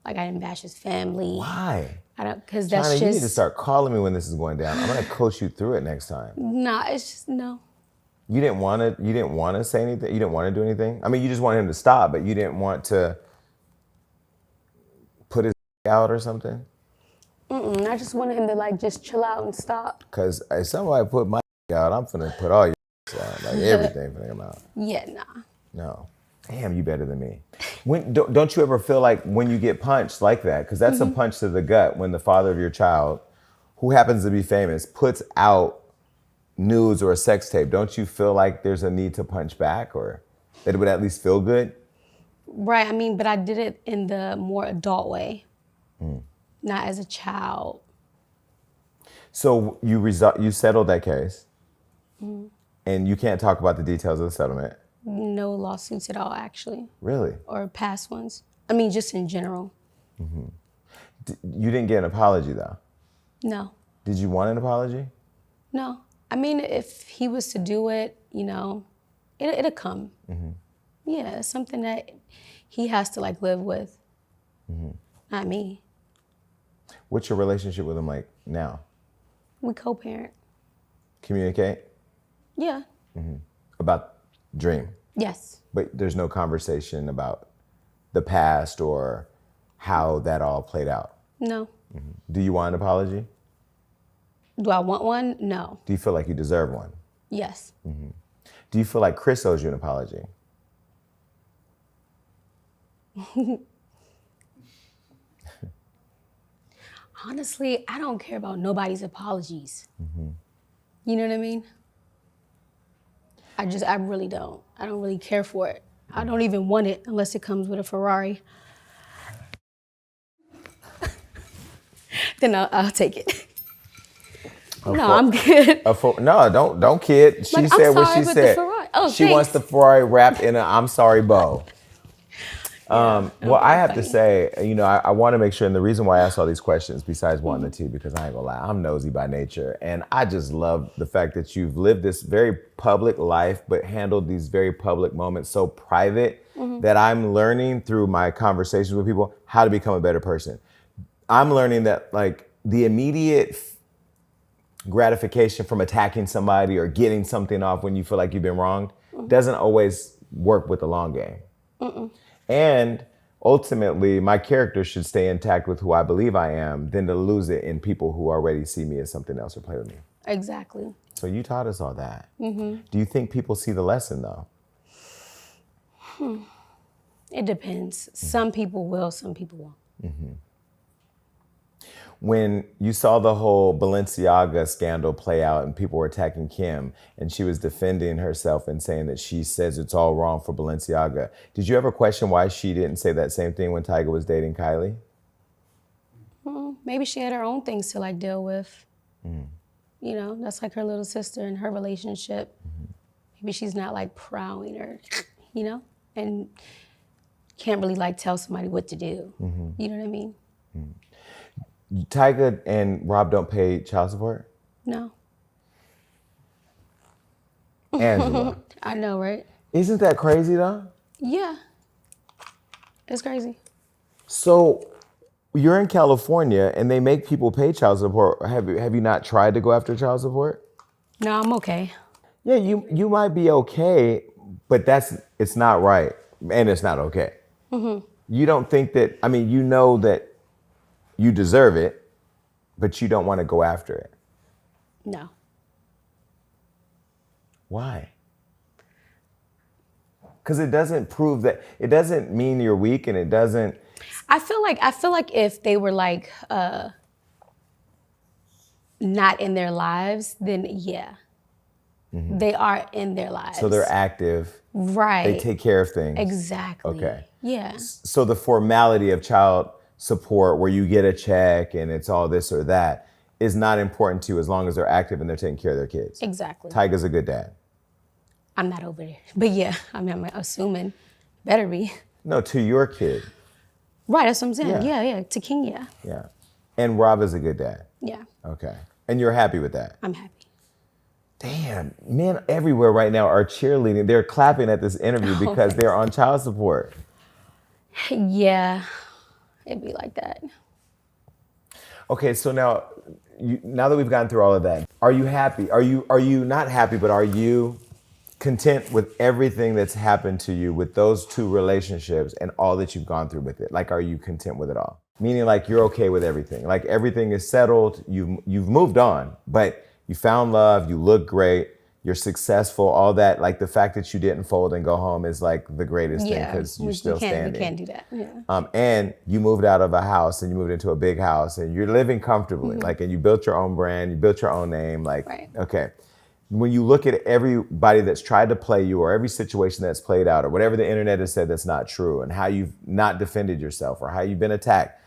Like, I didn't bash his family. Why? Because that's Chyna, just... you need to start calling me when this is going down. I'm going to coach you through it next time. Nah, it's just no. You didn't want to say anything? You didn't want to do anything? I mean, you just wanted him to stop, but you didn't want to out or something? I just wanted him to like just chill out and stop. Cause if somebody put my out, I'm finna put all your out, like everything finna come out. Yeah, nah. No. Damn, you better than me. Don't you ever feel like when you get punched like that, because that's a punch to the gut when the father of your child, who happens to be famous, puts out nudes or a sex tape, don't you feel like there's a need to punch back or that it would at least feel good? Right, I mean, but I did it in the more adult way, not as a child. So you settled that case, and you can't talk about the details of the settlement? No lawsuits at all, actually. Really? Or past ones. I mean, just in general. You didn't get an apology though? No. Did you want an apology? No. I mean, if he was to do it, you know, it'll come. Yeah, it's something that he has to like live with, not me. What's your relationship with him like now? We co-parent. Communicate? Yeah. About Dream? Yes. But there's no conversation about the past or how that all played out? No. Do you want an apology? Do I want one? No. Do you feel like you deserve one? Yes. Do you feel like Chris owes you an apology? Honestly, I don't care about nobody's apologies. You know what I mean? I really don't. I don't really care for it. I don't even want it unless it comes with a Ferrari. Then I'll take it. No, I'm good. No, don't kid. She Like, said I'm what sorry she with said. the Ferrari. Oh, she thanks. wants the Ferrari wrapped in a I'm sorry bow. Well, I have to say, you know, I want to make sure, and the reason why I asked all these questions, besides wanting the tea, because I ain't gonna lie, I'm nosy by nature, and I just love the fact that you've lived this very public life, but handled these very public moments so private that I'm learning through my conversations with people how to become a better person. I'm learning that like the immediate gratification from attacking somebody or getting something off when you feel like you've been wronged doesn't always work with the long game. And ultimately, my character should stay intact with who I believe I am than to lose it in people who already see me as something else or play with me. Exactly. So you taught us all that. Do you think people see the lesson though? It depends. Some people will, some people won't. When you saw the whole Balenciaga scandal play out and people were attacking Kim and she was defending herself and saying that she says it's all wrong for Balenciaga, did you ever question why she didn't say that same thing when Tyga was dating Kylie? Maybe she had her own things to like deal with. You know, that's like her little sister and her relationship. Maybe she's not like prowling or, you know, and can't really like tell somebody what to do. You know what I mean? Tyga and Rob don't pay child support? No. Angela. I know, right? Isn't that crazy though? Yeah. It's crazy. So you're in California and they make people pay child support. Have you not tried to go after child support? No, I'm okay. Yeah, you might be okay, but it's not right. And it's not okay. You don't think that, I mean, you know that you deserve it, but you don't want to go after it. No. Why? Because it doesn't prove that, it doesn't mean you're weak, and it doesn't. I feel like if they were like not in their lives, then yeah. They are in their lives. So they're active. Right. They take care of things. Exactly. Okay. Yeah. So the formality of child support where you get a check and it's all this or that is not important to you as long as they're active and they're taking care of their kids. Exactly. Tyga's a good dad. I'm not over there. But yeah, I mean, I'm assuming better be. No, to your kid. Right, that's what I'm saying. Yeah. Yeah, to King, yeah. Yeah. And Rob is a good dad. Yeah, Okay. And you're happy with that? I'm happy. Damn, men everywhere right now are cheerleading. They're clapping at this interview because they're on child support. Yeah, it'd be like that. Okay, so now that we've gone through all of that, are you happy? Are you not happy, but are you content with everything that's happened to you with those two relationships and all that you've gone through with it? Like, are you content with it all? Meaning like you're okay with everything. Like everything is settled. You've moved on, but you found love. You look great. You're successful. All that. Like the fact that you didn't fold and go home is like the greatest thing because you're still standing. We can't do that. Yeah. And you moved out of a house and you moved into a big house and you're living comfortably. Like, and you built your own brand. You built your own name. Like, okay. When you look at everybody that's tried to play you or every situation that's played out or whatever the internet has said that's not true and how you've not defended yourself or how you've been attacked,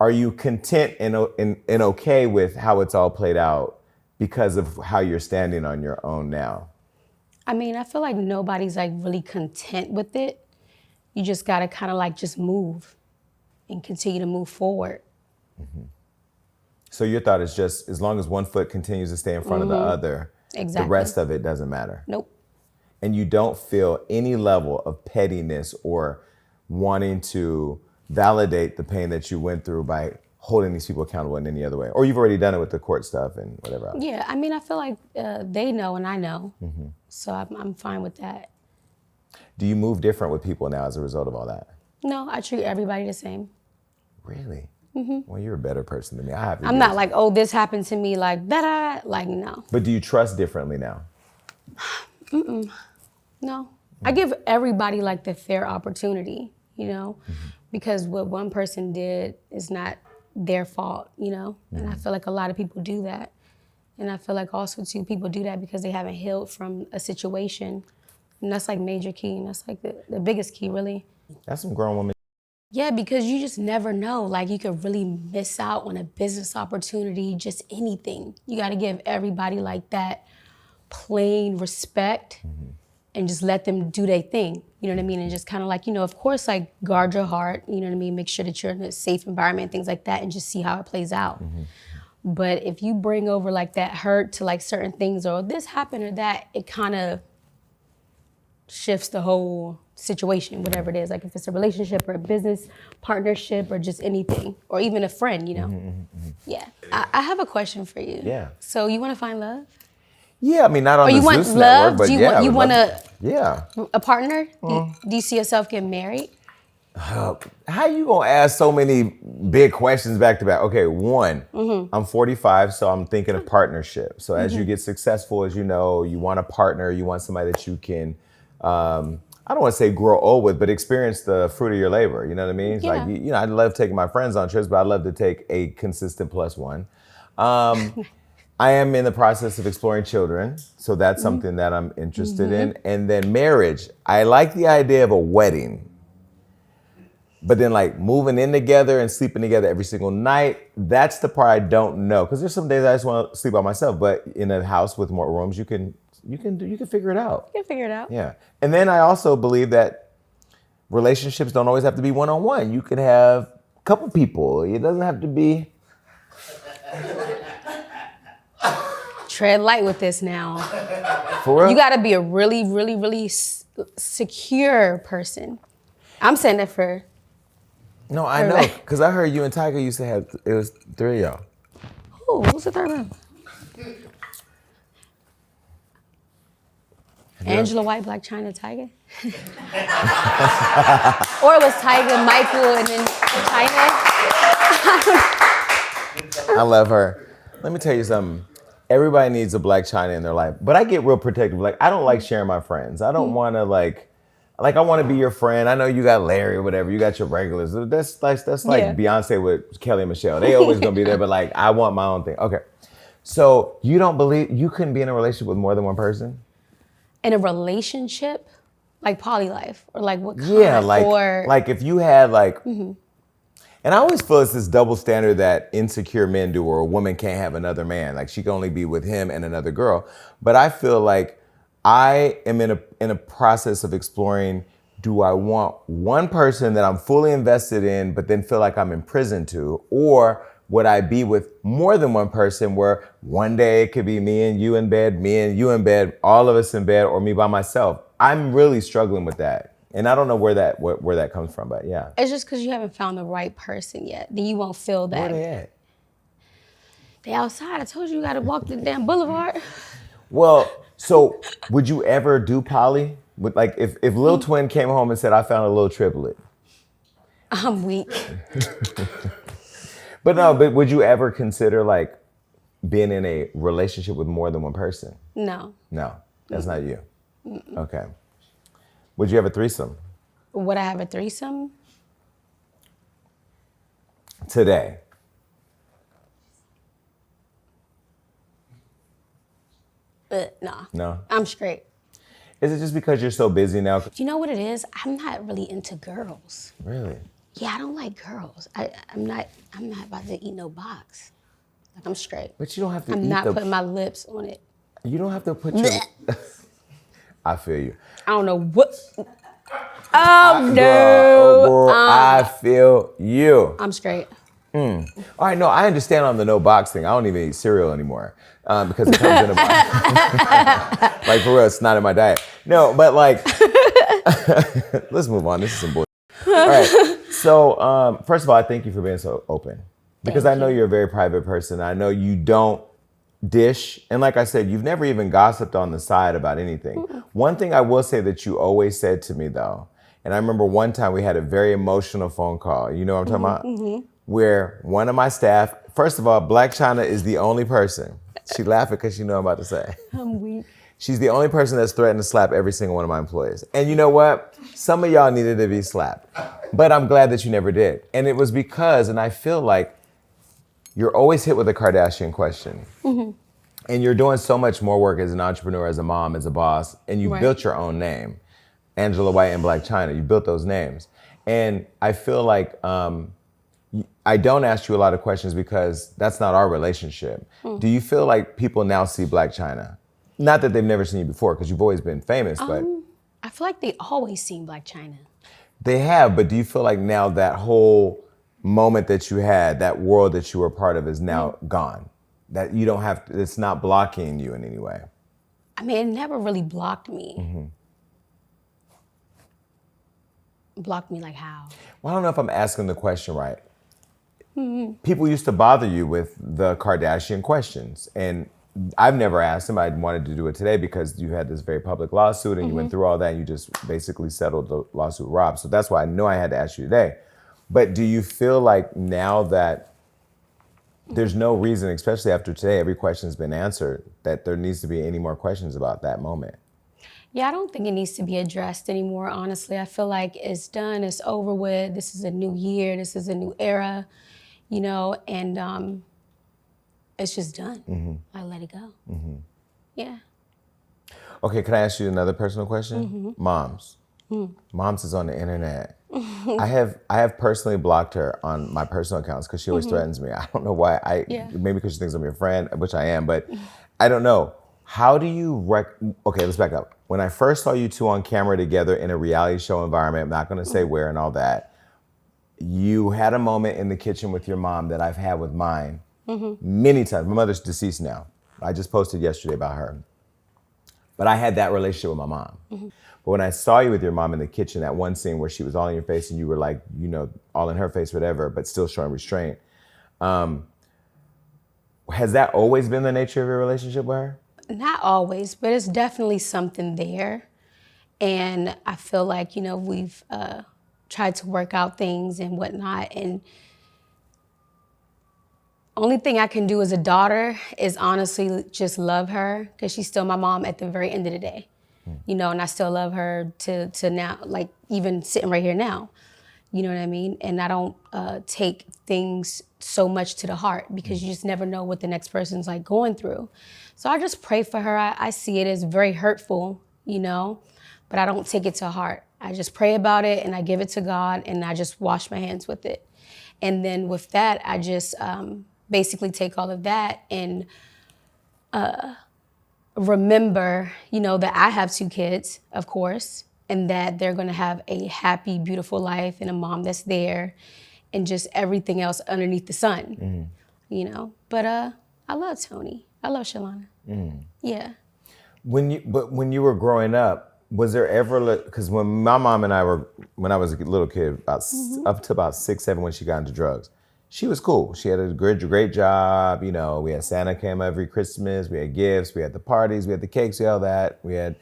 are you content and okay with how it's all played out because of how you're standing on your own now? I mean, I feel like nobody's like really content with it. You just gotta kind of like just move and continue to move forward. Mm-hmm. So your thought is just as long as one foot continues to stay in front of the other, the rest of it doesn't matter. Nope. And you don't feel any level of pettiness or wanting to validate the pain that you went through by holding these people accountable in any other way. Or you've already done it with the court stuff and whatever else. Yeah, I mean, I feel like they know and I know. So I'm fine with that. Do you move different with people now as a result of all that? No, I treat everybody the same. Really? Well, you're a better person than me. I'm not like, oh, this happened to me, like, da-da, like, no. But do you trust differently now? No. I give everybody, like, the fair opportunity, you know? Because what one person did is not their fault, you know? And I feel like a lot of people do that. And I feel like also, too, people do that because they haven't healed from a situation. And that's, like, major key. And that's, like, the biggest key, really. That's some grown woman. Yeah, because you just never know. Like, you could really miss out on a business opportunity, just anything. You got to give everybody, like, that plain respect and just let them do their thing. You know what I mean? And just kind of like, you know, of course, like, guard your heart. You know what I mean? Make sure that you're in a safe environment, things like that, and just see how it plays out. But if you bring over, like, that hurt to, like, certain things or this happened or that, it kind of shifts the whole situation, whatever it is. Like if it's a relationship or a business partnership or just anything, or even a friend, you know? Yeah. I have a question for you. Yeah. So you want to find love? Yeah, I mean, not on Or the you want Zeus love? network, but Do you yeah. want, you want a partner? Do you see yourself getting married? How you gonna ask so many big questions back to back? Okay, one, I'm 45, so I'm thinking of partnership. So as you get successful, as you know, you want a partner, you want somebody that you can, I don't want to say grow old with, but experience the fruit of your labor. You know what I mean? It's Yeah. like, you know, I love taking my friends on trips, but I love to take a consistent +1. I am in the process of exploring children, so that's something that I'm interested in. And then marriage, I like the idea of a wedding, but then like moving in together and sleeping together every single night, that's the part I don't know. Because there's some days I just want to sleep by myself, but in a house with more rooms, you can figure it out. You can figure it out. Yeah. And then I also believe that relationships don't always have to be one-on-one. You can have a couple people. It doesn't have to be. Tread light with this now. For real? You got to be a really, really, really secure person. I'm saying that for. No, I know. Because I heard you and Tyga used to have, it was 3 of y'all. Who's the third one? Angela White, Blac Chyna, Tyga? Or it was Tyga, Michael, and then Chyna? I love her. Let me tell you something. Everybody needs a Blac Chyna in their life. But I get real protective. Like, I don't like sharing my friends. I don't want to like I want to be your friend. I know you got Larry or whatever. You got your regulars. That's like Beyonce with Kelly and Michelle. They always going to be there, but like, I want my own thing. Okay. So you don't believe you couldn't be in a relationship with more than one person? In a relationship, like poly life, or like what kind? Yeah, like if you had like, and I always feel it's this double standard that insecure men do, or a woman can't have another man. Like she can only be with him and another girl. But I feel like I am in a process of exploring, do I want one person that I'm fully invested in, but then feel like I'm imprisoned to, or would I be with more than one person where one day it could be me and you in bed, me and you in bed, all of us in bed, or me by myself? I'm really struggling with that. And I don't know where that comes from, but yeah. It's just because you haven't found the right person yet. Then you won't feel that. Where they at? They outside. I told you you got to walk the damn boulevard. Well, so would you ever do poly? With like if Lil Twin came home and said, I found a little triplet, I'm weak. But no, but would you ever consider like being in a relationship with more than one person? No. No, that's not you. Okay. Would you have a threesome? Would I have a threesome? Today. Nah. No? I'm straight. Is it just because you're so busy now? You know what it is? I'm not really into girls. Really? Yeah, I don't like girls. I'm not about to eat no box. Like, I'm straight. But you don't have to I'm eat not putting my lips on it. You don't have to put your... I feel you. I don't know what... Oh, no. I feel you. I'm straight. All right, no, I understand on the no box thing. I don't even eat cereal anymore because it comes in a box. Like, for real, it's not in my diet. No, but like, let's move on. This is some bullshit. All right. So, first of all, I thank you for being so open because I know you're a very private person. I know you don't dish. And like I said, you've never even gossiped on the side about anything. One thing I will say that you always said to me, though, and I remember one time we had a very emotional phone call. You know what I'm talking about? Where one of my staff, first of all, Blac Chyna is the only person. She laughing because she know what I'm about to say. I'm weak. She's the only person that's threatened to slap every single one of my employees. And you know what? Some of y'all needed to be slapped. But I'm glad that you never did. And it was because, and I feel like you're always hit with a Kardashian question. And you're doing so much more work as an entrepreneur, as a mom, as a boss, and you built your own name. Angela White and Blac Chyna, you built those names. And I feel like I don't ask you a lot of questions because that's not our relationship. Do you feel like people now see Blac Chyna? Not that they've never seen you before, because you've always been famous, but... I feel like they always seen Blac Chyna. They have, but do you feel like now that whole moment that you had, that world that you were part of is now gone? That you don't have, it's not blocking you in any way? I mean, it never really blocked me. Blocked me like how? Well, I don't know if I'm asking the question right. People used to bother you with the Kardashian questions, and I've never asked them. I wanted to do it today because you had this very public lawsuit and you went through all that and you just basically settled the lawsuit with Rob. So that's why I know I had to ask you today. But do you feel like now that there's no reason, especially after today, every question's been answered, that there needs to be any more questions about that moment? Yeah, I don't think it needs to be addressed anymore, honestly. I feel like it's done, it's over with. This is a new year, this is a new era, you know, and it's just done. I let it go. Yeah. Okay, can I ask you another personal question? Moms. Moms is on the internet. I have personally blocked her on my personal accounts because she always threatens me. I don't know why. Maybe because she thinks I'm your friend, which I am, but I don't know. How do you okay, let's back up. When I first saw you two on camera together in a reality show environment, I'm not gonna say where and all that, you had a moment in the kitchen with your mom that I've had with mine many times. My mother's deceased now. I just posted yesterday about her. But I had that relationship with my mom. But when I saw you with your mom in the kitchen, that one scene where she was all in your face and you were like, you know, all in her face, whatever, but still showing restraint. Has that always been the nature of your relationship with her? Not always, but it's definitely something there. And I feel like, you know, we've tried to work out things and whatnot. And only thing I can do as a daughter is honestly just love her, because she's still my mom at the very end of the day. You know, and I still love her to now, like even sitting right here now. You know what I mean? And I don't take things so much to the heart, because you just never know what the next person's like going through. So I just pray for her. I see it as very hurtful, you know, but I don't take it to heart. I just pray about it and I give it to God and I just wash my hands with it. And then with that, I just basically take all of that and remember, you know, that I have 2 kids, of course, and that they're gonna have a happy, beautiful life and a mom that's there and just everything else underneath the sun, you know? But I love Tony. I love Shalana. Yeah. When you were growing up, was there ever, because when my mom and I were, when I was a little kid, about up to about 6, 7 when she got into drugs, she was cool. She had a great job. You know, we had Santa came every Christmas. We had gifts. We had the parties. We had the cakes. We had all that. We had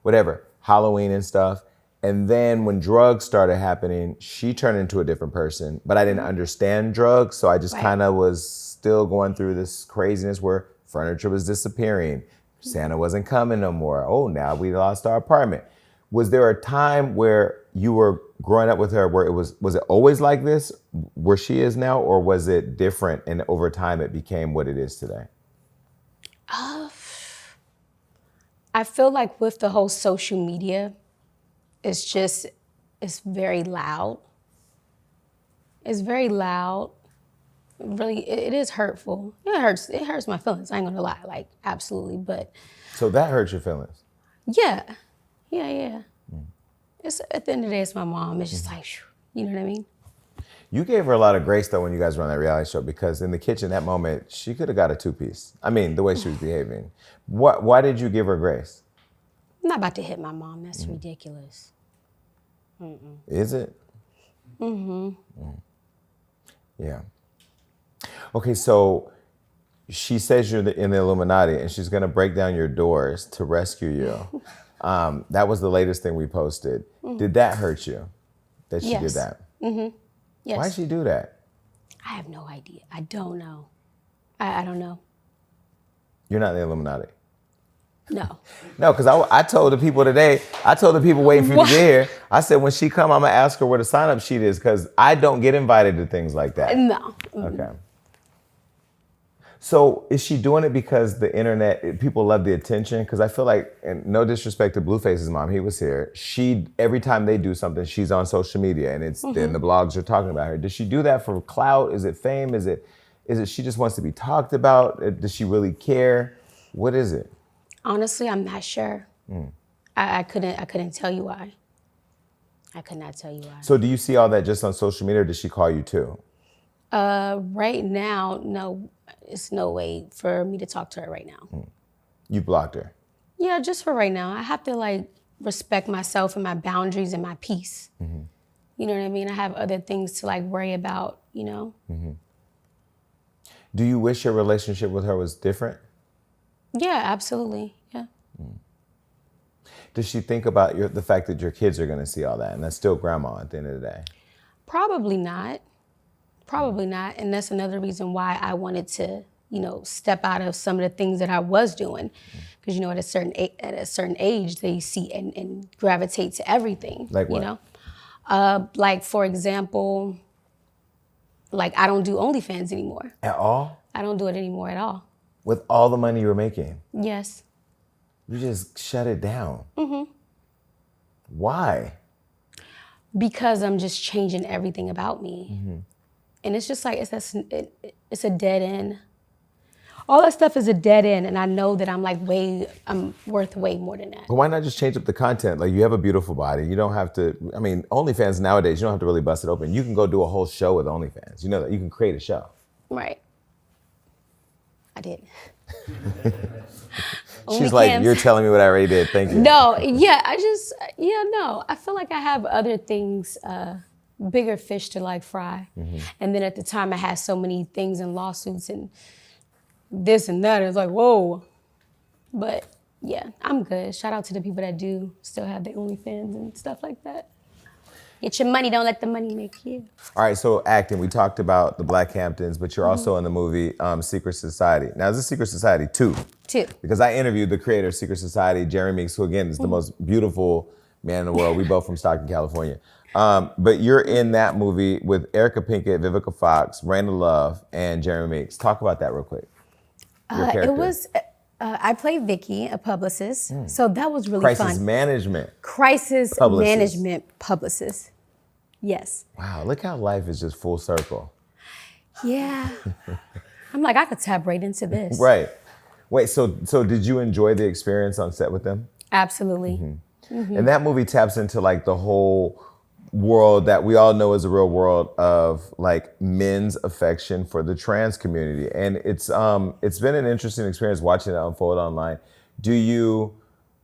whatever, Halloween and stuff. And then when drugs started happening, she turned into a different person, but I didn't understand drugs. So I just kind of was still going through this craziness where furniture was disappearing. Santa wasn't coming no more. Oh, now we lost our apartment. Was there a time where you were growing up with her where was it always like this, where she is now, or was it different and over time it became what it is today? I feel like with the whole social media, it's very loud. It's very loud. Really, it is hurtful. It hurts my feelings. I ain't gonna lie, like absolutely. But so that hurts your feelings. Yeah. It's at the end of the day, it's my mom. It's just like, you know what I mean? You gave her a lot of grace though when you guys were on that reality show, because in the kitchen that moment she could have got a 2-piece. I mean, the way she was behaving. Why did you give her grace? I'm not about to hit my mom. That's ridiculous. Is it? Yeah. Okay, so she says you're in the Illuminati and she's gonna break down your doors to rescue you. That was the latest thing we posted. Did that hurt you? That she did that? Yes. Why'd she do that? I have no idea. I don't know. I don't know. You're not in the Illuminati? No. No, because I told the people today, I told the people waiting for you to get here, I said when she come, I'm going to ask her where the sign-up sheet is, because I don't get invited to things like that. No. Okay. So is she doing it because the internet, people love the attention? Because I feel like, and no disrespect to Blueface's mom, he was here. Every time they do something, she's on social media and then the blogs are talking about her. Does she do that for clout? Is it fame? Is it she just wants to be talked about? Does she really care? What is it? Honestly, I'm not sure. I couldn't tell you why. I could not tell you why. So do you see all that just on social media, or does she call you too? Right now, no. It's no way for me to talk to her right now. You blocked her? Yeah, just for right now. I have to like respect myself and my boundaries and my peace. You know what I mean? I have other things to like worry about, you know? Do you wish your relationship with her was different? Yeah, absolutely, yeah. Does she think about the fact that your kids are gonna see all that and that's still grandma at the end of the day? Probably not. Probably not. And that's another reason why I wanted to, you know, step out of some of the things that I was doing. Because, you know, at a certain age, they see and gravitate to everything. Like what? You know? Like, for example, like I don't do OnlyFans anymore. At all? I don't do it anymore at all. With all the money you were making? Yes. You just shut it down? Why? Because I'm just changing everything about me. And it's just like, it's a dead end. All that stuff is a dead end, and I know that I'm worth way more than that. But why not just change up the content? Like, you have a beautiful body. You don't have to, I mean, OnlyFans nowadays, you don't have to really bust it open. You can go do a whole show with OnlyFans. You know that you can create a show. Right. I did. She's like, you're telling me what I already did. Thank you. No, yeah, no. I feel like I have other things, bigger fish to like fry. And then at the time I had so many things and lawsuits and this and that. It's like, whoa. But yeah, I'm good. Shout out to the people that do still have their OnlyFans and stuff like that. Get your money, don't let the money make you. All right, so acting, we talked about the Black Hamptons, but you're also in the movie Secret Society. Now, is this Secret Society 2? 2. Because I interviewed the creator of Secret Society, Jeremy Meeks, who again is the most beautiful man in the world. We both from Stockton, California. But you're in that movie with Erica Pinkett, Vivica Fox, Randall Love, and Jeremy Meeks. Talk about that real quick. Your character. It was, I played Vicky, a publicist, so that was really fun. Crisis management. Crisis Publicist. management publicist. Yes. Wow, look how life is just full circle. Yeah. I'm like, I could tap right into this. Right. Wait, so did you enjoy the experience on set with them? Absolutely. And that movie taps into like the whole world that we all know is a real world of like men's affection for the trans community. And it's been an interesting experience watching it unfold online.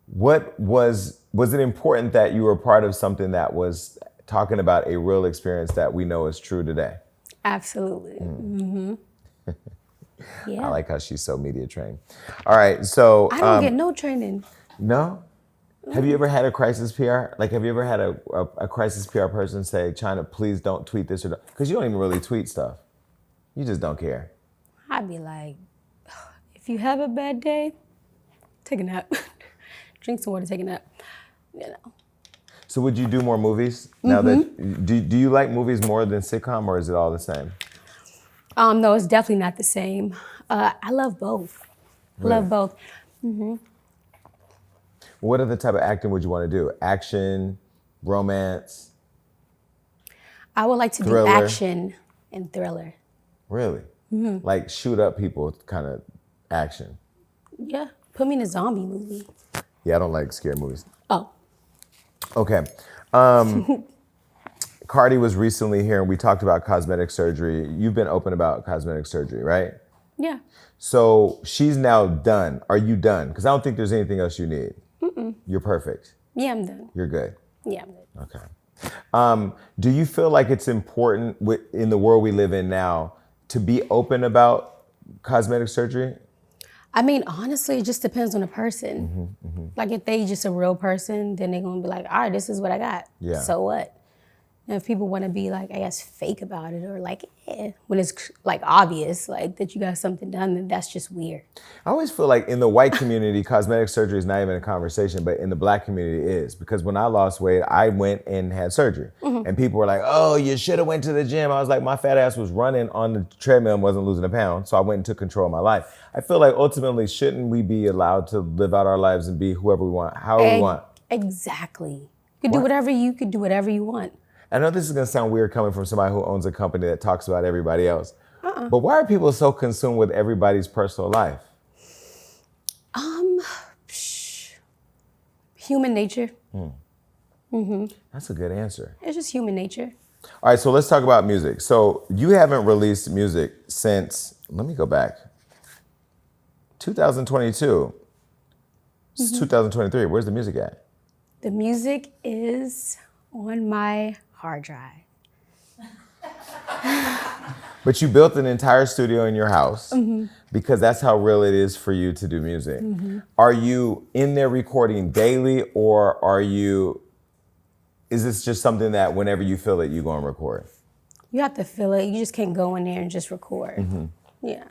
Was it important that you were part of something that was talking about a real experience that we know is true today? Absolutely. Yeah. I like how she's so media trained. All right, so I don't get no training. No? Have you ever had a crisis PR? Like, have you ever had a crisis PR person say, Chyna, please don't tweet this or that? Because you don't even really tweet stuff. You just don't care. I'd be like, if you have a bad day, take a nap. Drink some water, take a nap. You know. So would you do more movies? Now that do you like movies more than sitcom, or is it all the same? No, it's definitely not the same. I love both. Really? I love both. What other type of acting would you want to do? Action, romance? I would like to Thriller. do action and thriller. Really? Like shoot up people kind of action? Yeah, put me in a zombie movie. Yeah, I don't like scary movies. Oh. Okay. Cardi was recently here and we talked about cosmetic surgery. You've been open about cosmetic surgery, right? Yeah. So she's now done. Are you done? Because I don't think there's anything else you need. You're perfect. Yeah, I'm done. You're good. Yeah, I'm good. Okay. Do you feel like it's important in the world we live in now to be open about cosmetic surgery? I mean, honestly, it just depends on the person. Like if they just a real person, then they're gonna be like, all right, this is what I got. Yeah. So what? And if people wanna be like, I guess, fake about it or like, when it's like obvious, like that you got something done, then that's just weird. I always feel like in the white community, cosmetic surgery is not even a conversation, but in the black community it is. Because when I lost weight, I went and had surgery. And people were like, oh, you should have went to the gym. I was like, my fat ass was running on the treadmill and wasn't losing a pound. So I went and took control of my life. I feel like ultimately, shouldn't we be allowed to live out our lives and be whoever we want, however we want? Exactly. You could do whatever you want. I know this is going to sound weird coming from somebody who owns a company that talks about everybody else. But why are people so consumed with everybody's personal life? Human nature. That's a good answer. It's just human nature. All right, so let's talk about music. So you haven't released music since, let me go back, 2022. It's 2023. Where's the music at? The music is on my hard drive. But you built an entire studio in your house because that's how real it is for you to do music. Are you in there recording daily, or is this just something that whenever you feel it, you go and record? You have to feel it. You just can't go in there and just record. Yeah.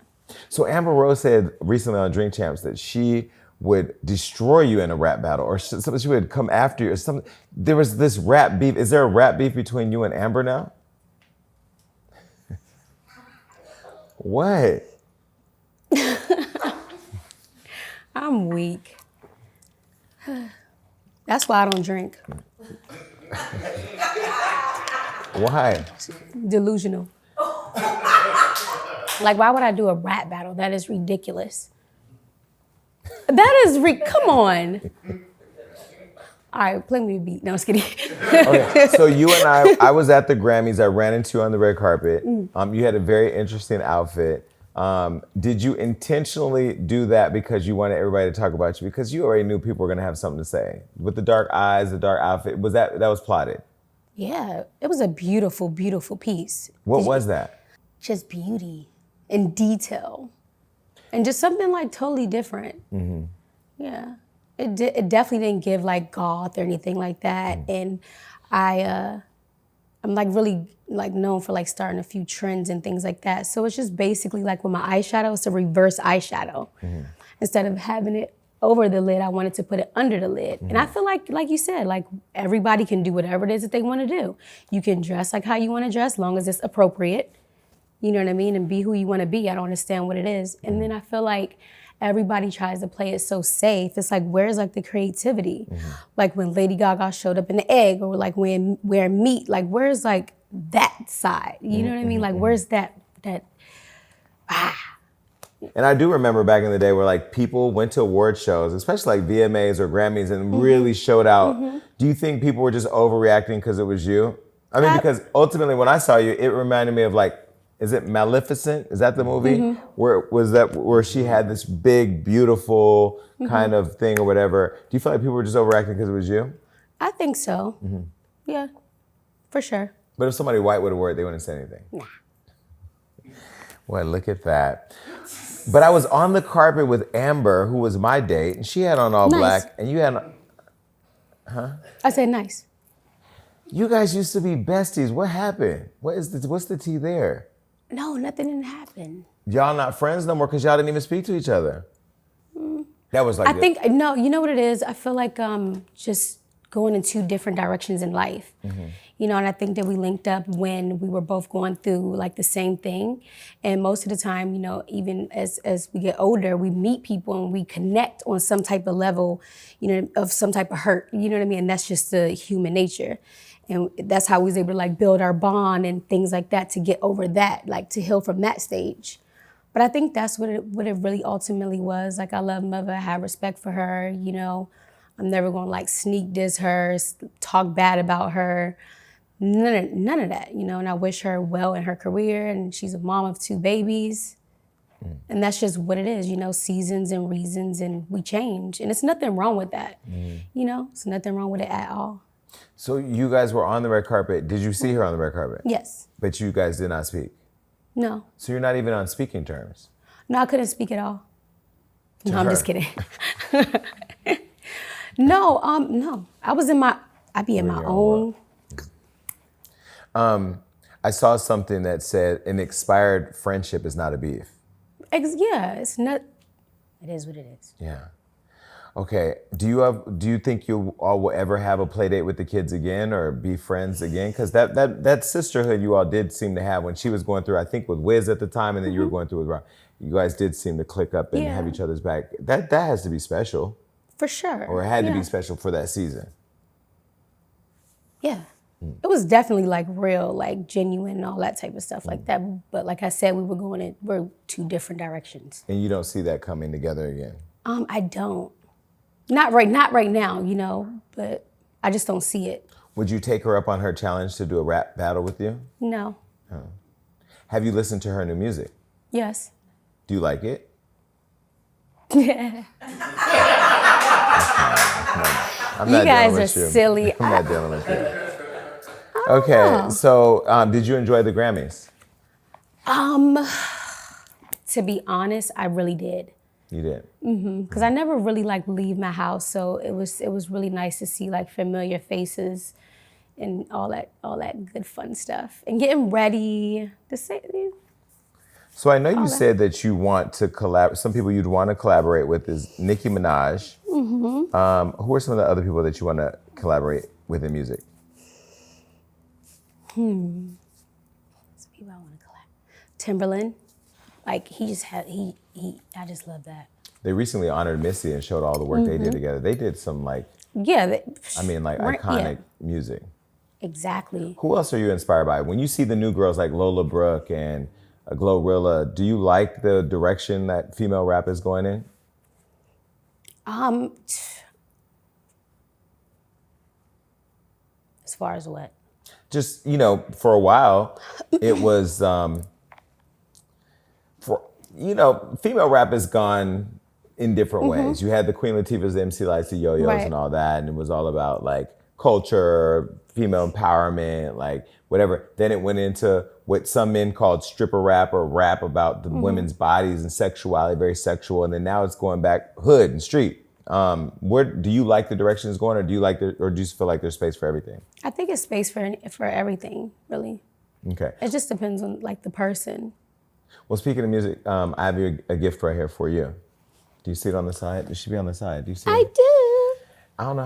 So Amber Rose said recently on Drink Champs that she would destroy you in a rap battle, or she would come after you or something. There was this rap beef. Is there a rap beef between you and Amber now? What? I'm weak. That's why I don't drink. Why? Delusional. Like, why would I do a rap battle? That is ridiculous. Come on. All right, play me a beat. No, I was kidding. Okay, so you and I was at the Grammys. I ran into you on the red carpet. You had a very interesting outfit. Did you intentionally do that because you wanted everybody to talk about you? Because you already knew people were gonna have something to say. With the dark eyes, the dark outfit, that was plotted? Yeah, it was a beautiful, beautiful piece. What was that? Just beauty and detail. And just something like totally different. Yeah. It definitely didn't give like goth or anything like that. And I'm like really like known for like starting a few trends and things like that. So it's just basically like with my eyeshadow, it's a reverse eyeshadow. Instead of having it over the lid, I wanted to put it under the lid. And I feel like you said, like everybody can do whatever it is that they want to do. You can dress like how you want to dress, as long as it's appropriate. You know what I mean? And be who you want to be. I don't understand what it is. And then I feel like everybody tries to play it so safe. It's like, where's like the creativity? Like when Lady Gaga showed up in the egg, or like when wearing meat, like where's like that side? You know what I mean? Like where's that. And I do remember back in the day where like people went to award shows, especially like VMAs or Grammys, and really showed out. Do you think people were just overreacting because it was you? I mean, because ultimately when I saw you, it reminded me of like, is it Maleficent? Is that the movie? Where she had this big, beautiful kind of thing or whatever? Do you feel like people were just overacting because it was you? I think so. Yeah, for sure. But if somebody white would have wore it, they wouldn't say anything. Nah. Well, look at that. But I was on the carpet with Amber, who was my date, and she had on all black, and you had on... I said nice. You guys used to be besties. What happened? What's the tea there? No, nothing didn't happen. Y'all not friends no more because y'all didn't even speak to each other. That was like I think, no, you know what it is? I feel like just going in two different directions in life. You know, and I think that we linked up when we were both going through like the same thing. And most of the time, you know, even as we get older, we meet people and we connect on some type of level, you know, of some type of hurt, you know what I mean? And that's just the human nature. And that's how we was able to like build our bond and things like that to get over that, like to heal from that stage. But I think that's what it really ultimately was. Like I love Mother, I have respect for her, you know. I'm never gonna like sneak diss her, talk bad about her. None of that, you know, and I wish her well in her career, and she's a mom of 2 babies. And that's just what it is, you know, seasons and reasons, and we change. And it's nothing wrong with that, you know? It's nothing wrong with it at all. So you guys were on the red carpet. Did you see her on the red carpet? Yes. But you guys did not speak? No. So you're not even on speaking terms? No, I couldn't speak at all. To No, I'm her? just kidding. No. I was I'd be in my own. I saw something that said an expired friendship is not a beef. Yeah, it's not. It is what it is. Yeah. Okay. Do you think you all will ever have a play date with the kids again or be friends again? Because that sisterhood you all did seem to have when she was going through, I think with Wiz at the time, and then you were going through with Rob. You guys did seem to click up and have each other's back. That has to be special. For sure. Or it had to be special for that season. Yeah. It was definitely like real, like genuine and all that type of stuff like that. But like I said, we're 2 different directions. And you don't see that coming together again? I don't. Not right now, you know, but I just don't see it. Would you take her up on her challenge to do a rap battle with you? No. Have you listened to her new music? Yes. Do you like it? Yeah. I'm You not guys dealing are with you. silly. I'm not dealing with you. Okay, so did you enjoy the Grammys? To be honest, I really did. You did? Because I never really like leave my house, so it was really nice to see like familiar faces and all that good fun stuff. And getting ready to say. So I know you said that you want to collaborate. Some people you'd want to collaborate with is Nicki Minaj. Who are some of the other people that you want to collaborate with in music? Some people I want to collaborate. Timberland, like I just love that. They recently honored Missy and showed all the work they did together. They did some iconic music. Exactly. Who else are you inspired by? When you see the new girls like Lola Brooke and Glorilla, do you like the direction that female rap is going in? As far as what? Just, you know, for a while, it was, female rap has gone in different ways. You had the Queen Latifah's, the MC Lights, the Yo-Yos and all that, and it was all about like culture, female empowerment, like whatever. Then it went into what some men called stripper rap or rap about the women's bodies and sexuality, very sexual. And then now it's going back hood and street. Where do you like the direction it's going, or do you just feel like there's space for everything? I think it's space for everything, really. Okay. It just depends on like the person. Well, speaking of music, I have a gift right here for you. Do you see it on the side? It should be on the side. Do you see it? I do. I don't know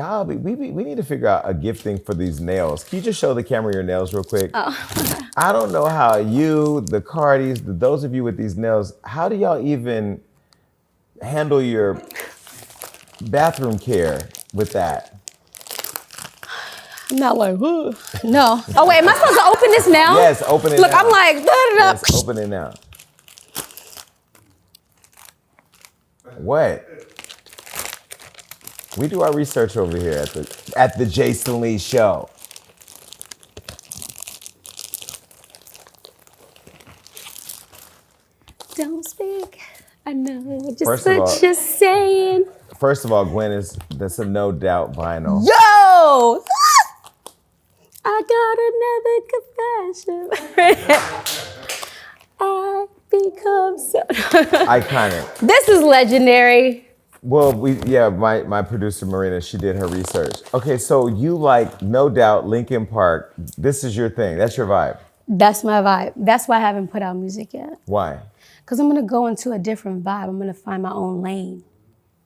how we need to figure out a gifting for these nails. Can you just show the camera your nails real quick? Oh. I don't know how you, the Cardis, those of you with these nails, how do y'all even handle your bathroom care with that? I'm not like, no. Oh wait, am I supposed to open this now? Yes, open it Look, now. I'm like, Yes, open it now. What? We do our research over here at the Jason Lee Show. Don't speak. I know. Just First of all- just saying. First of all, Gwen, that's a no doubt vinyl. Yo! I got another confession. I become so Iconic. This is legendary. Well, my producer Marina, she did her research. Okay, so you like No Doubt, Linkin Park. This is your thing. That's your vibe. That's my vibe. That's why I haven't put out music yet. Why? Because I'm gonna go into a different vibe. I'm gonna find my own lane,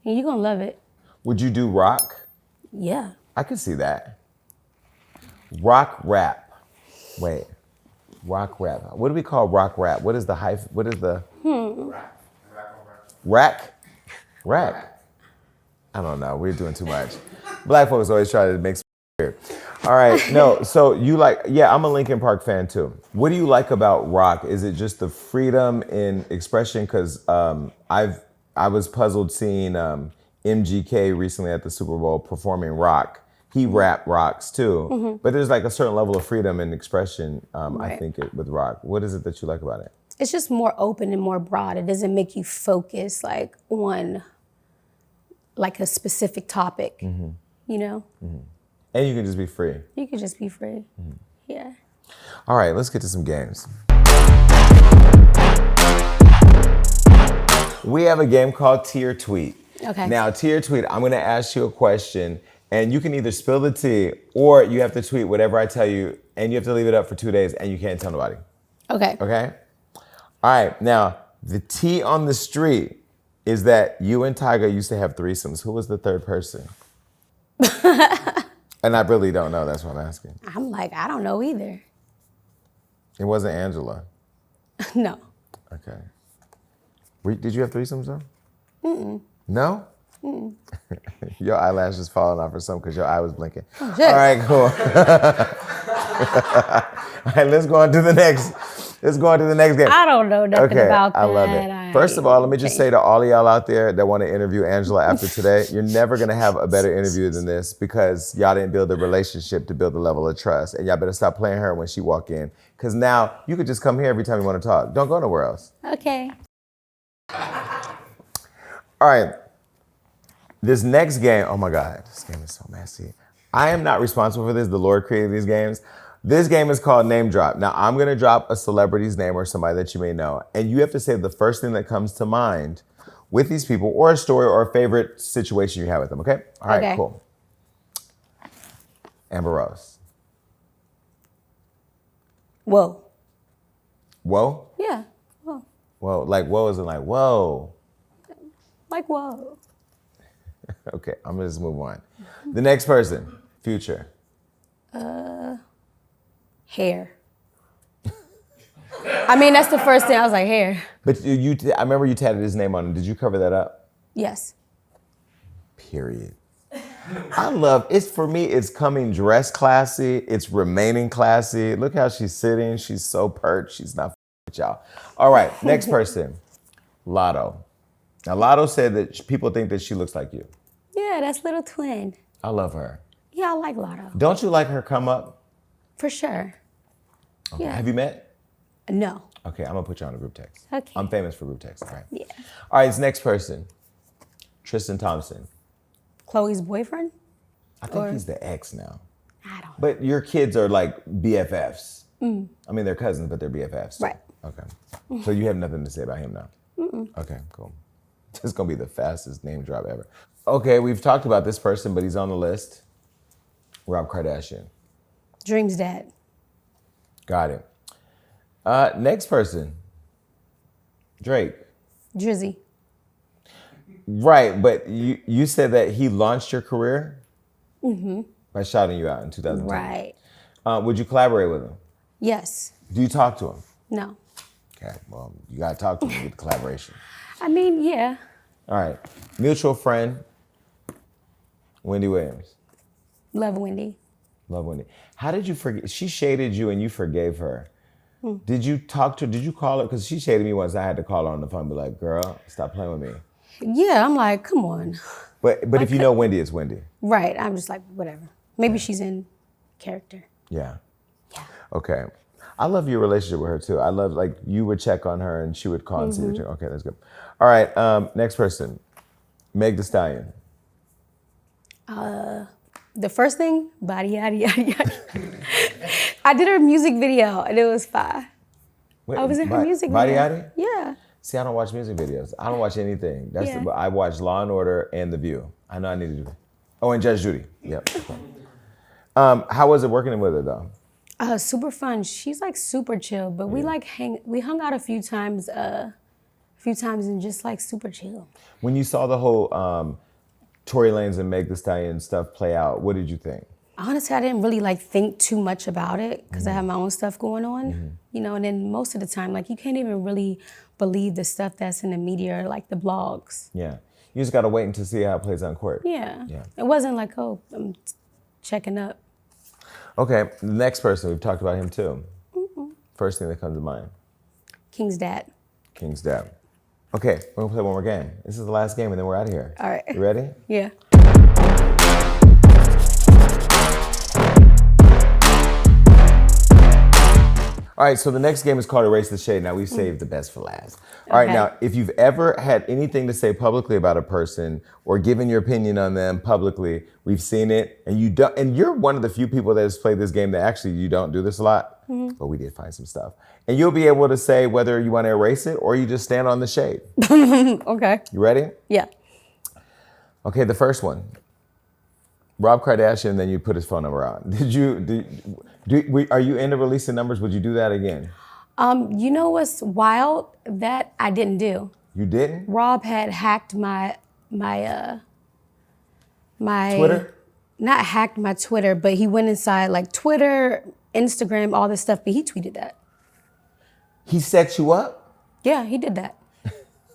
and you're gonna love it. Would you do rock? Yeah. I can see that. Rock rap. Wait. Rock rap. What do we call rock rap? What is the hyphen? What is the rack? Rack. I don't know. We're doing too much. Black folks always try to make weird. All right. No. So you like? Yeah, I'm a Linkin Park fan too. What do you like about rock? Is it just the freedom in expression? Because I was puzzled seeing MGK recently at the Super Bowl performing rock. He rocks too, but there's like a certain level of freedom and expression. Right. I think with rock. What is it that you like about it? It's just more open and more broad. It doesn't make you focus like on like a specific topic, you know? And you can just be free. You can just be free. Yeah. All right, let's get to some games. We have a game called Tea or Tweet. Okay. Now, Tea or Tweet, I'm gonna ask you a question, and you can either spill the tea or you have to tweet whatever I tell you, and you have to leave it up for 2 days, and you can't tell nobody. Okay. Okay? All right, now, the tea on the street is that you and Tyga used to have threesomes. Who was the third person? And I really don't know, that's what I'm asking. I'm like, I don't know either. It wasn't Angela. No. Okay. Did you have threesomes though? No? Your eyelash is falling off or something because your eye was blinking. Oh, shit. All right, cool. All right, let's go on to the next game. I don't know nothing about that. I love it. First of all, let me just say to all of y'all out there that want to interview Angela after today, you're never going to have a better interview than this because y'all didn't build a relationship to build a level of trust. And y'all better stop playing her when she walk in because now you could just come here every time you want to talk. Don't go nowhere else. Okay. All right. This next game, oh my God, this game is so messy. I am not responsible for this. The Lord created these games. This game is called Name Drop. Now, I'm going to drop a celebrity's name or somebody that you may know, and you have to say the first thing that comes to mind with these people or a story or a favorite situation you have with them, okay? All right, Okay. cool. Amber Rose. Whoa. Whoa? Yeah. Whoa. Whoa, like whoa isn't like whoa. Like whoa. Okay, I'm going to just move on. The next person, Future. Hair. I mean, that's the first thing. I was like, hair. But I remember you tatted his name on him. Did you cover that up? Yes. Period. I love, for me, it's coming dressed classy. It's remaining classy. Look how she's sitting. She's so perched. She's not with y'all. All right, next person, Lotto. Now, Lotto said that people think that she looks like you. Yeah, that's little twin. I love her. Yeah, I like Lotto. Don't you like her come up? For sure. Okay. Yeah. Have you met? No. Okay, I'm gonna put you on a group text. Okay. I'm famous for group text, all right? Yeah. All right, this next person, Tristan Thompson. Chloe's boyfriend? I think he's the ex now. I don't know. But your kids are like BFFs. I mean, they're cousins, but they're BFFs. Right. Okay. So you have nothing to say about him now? Okay, cool. This is gonna be the fastest name drop ever. Okay, we've talked about this person, but he's on the list. Rob Kardashian. Dream's dad. Got it. Next person, Drake. Drizzy. Right, but you said that he launched your career by shouting you out in 2010. Right. Would you collaborate with him? Yes. Do you talk to him? No. Okay, well, you gotta talk to him with the collaboration. I mean, yeah. All right, mutual friend, Wendy Williams. Love Wendy. Love Wendy. How did you forget? She shaded you and you forgave her. Did you talk to her? Did you call her? Because she shaded me once. I had to call her on the phone and be like, girl, stop playing with me. Yeah, I'm like, come on. But if you know Wendy, it's Wendy. Right. I'm just like, whatever. Maybe she's in character. Yeah. Yeah. Okay. I love your relationship with her too. I love, like, you would check on her and she would call and see what you're. Okay, that's good. All right, next person, Meg Thee Stallion. The first thing, body yaddy yaddy yaddy. I did her music video and it was fire. Wait, I was in her music Body video. Yachty? Yeah. See, I don't watch music videos. I don't watch anything. Yeah. I watch Law and Order and The View. I know I need to do that. Oh, and Judge Judy. Yep. How was it working with her though? Super fun. She's like super chill, but we hung out a few times and just like super chill. When you saw the whole Tory Lanez and Meg Thee Stallion stuff play out, what did you think? Honestly, I didn't really like think too much about it because I have my own stuff going on, you know, and then most of the time, like you can't even really believe the stuff that's in the media or like the blogs. Yeah. You just got to wait until see how it plays out in court. Yeah. It wasn't like, oh, I'm checking up. Okay, the next person, we've talked about him too. First thing that comes to mind. King's dad. King's dad. Okay, we're gonna play one more game. This is the last game and then we're out of here. All right. You ready? Yeah. All right, so the next game is called Erase the Shade. Now, we saved the best for last. All right, Okay. now, if you've ever had anything to say publicly about a person or given your opinion on them publicly, we've seen it, and you don't. And you're one of the few people that has played this game that actually you don't do this a lot, but we did find some stuff. And you'll be able to say whether you want to erase it or you just stand on the shade. Okay. You ready? Yeah. Okay, the first one. Rob Kardashian, then you put his phone number out. Are you into releasing numbers? Would you do that again? You know what's wild? That I didn't do. You didn't? Rob had hacked my Twitter? Not hacked my Twitter, but he went inside like Twitter, Instagram, all this stuff, but he tweeted that. He set you up? Yeah, he did that.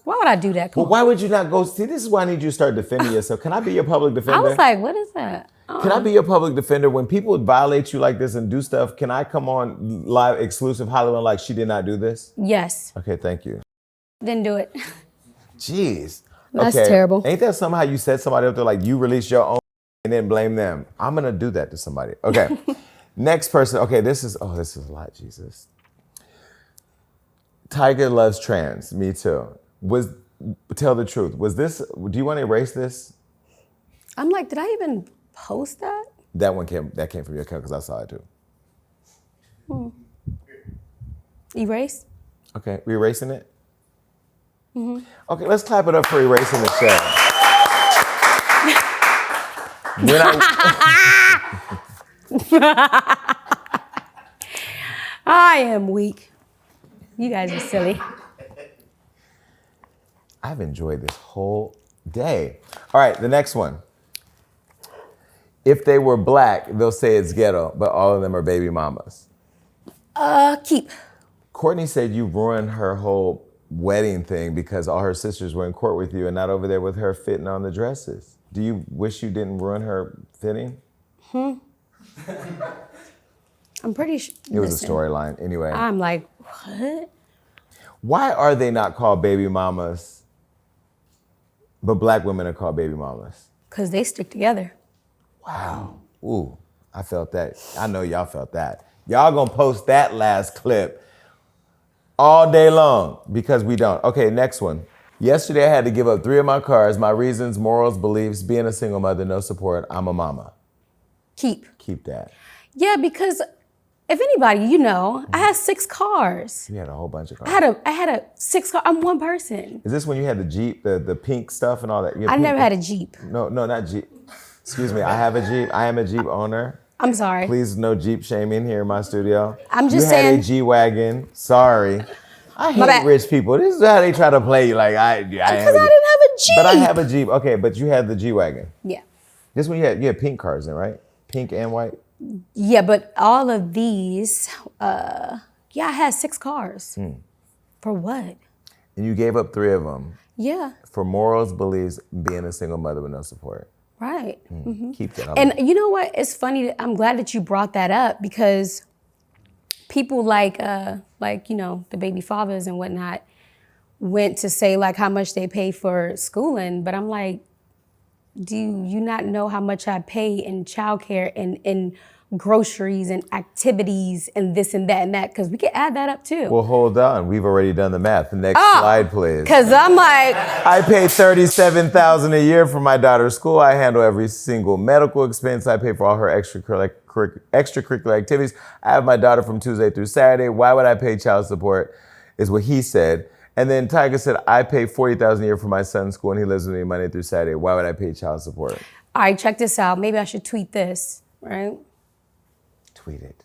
Why would I do that? Come Well, why would you not go? See, this is why I need you to start defending yourself. Can I be your public defender? I was like, what is that? Can I be your public defender? When people violate you like this and do stuff, can I come on live exclusive Hollywood like she did not do this? Yes. Okay, thank you. Didn't do it. Jeez. That's Okay. terrible. Ain't that somehow you set somebody up there like you release your own and then blame them? I'm gonna do that to somebody. Okay. Next person. Okay, this is a lot, Jesus. Tyga loves trans. Me too. Tell the truth. Do you want to erase this? I'm like, did I even post that? That came from your account because I saw it too. Erase? Okay, we erasing it? Okay, let's clap it up for erasing the shade. I am weak. You guys are silly. I've enjoyed this whole day. All right, the next one. If they were black, they'll say it's ghetto, but all of them are baby mamas. Keep. Courtney said you ruined her whole wedding thing because all her sisters were in court with you and not over there with her fitting on the dresses. Do you wish you didn't ruin her fitting? I'm pretty sure. It was a storyline. Anyway. I'm like, what? Why are they not called baby mamas, but black women are called baby mamas? Because they stick together. Wow. Ooh, I felt that. I know y'all felt that. Y'all gonna post that last clip all day long because we don't. Okay, next one. Yesterday I had to give up 3 of my cars, my reasons, morals, beliefs, being a single mother, no support, I'm a mama. Keep. Keep that. Yeah, because if anybody, you know, I had 6 cars. You had a whole bunch of cars. I had a 6 car. I'm one person. Is this when you had the Jeep, the pink stuff and all that? I never had a Jeep. No, not Jeep. Excuse me, I have a Jeep. I am a Jeep owner. I'm sorry. Please, no Jeep shaming here in my studio. I'm just you had saying. a G-Wagon. Sorry. I hate bad. rich people. This is how they try to play you. Like Because I didn't have a Jeep. But I have a Jeep. Okay, but you had the G-Wagon. Yeah. This one you had pink cars in, right? Pink and white. Yeah, but all of these, I had 6 cars. For what? And you gave up 3 of them Yeah, for morals, beliefs, being a single mother with no support. right. Keep that. And you know what? It's funny. I'm glad that you brought that up because people like you know, the baby fathers and whatnot went to say like how much they pay for schooling, but I'm like, do you not know how much I pay in childcare and in groceries and activities and this and that and that? Because we can add that up too. Well, hold on. We've already done the math. The next slide, please. Because I'm like, I pay $37,000 a year for my daughter's school. I handle every single medical expense. I pay for all her extracurricular activities. I have my daughter from Tuesday through Saturday. Why would I pay child support? Is what he said. And then Tyga said, I pay $40,000 a year for my son's school and he lives with me Monday through Saturday. Why would I pay child support? All right, check this out. Maybe I should tweet this, right? Tweet it.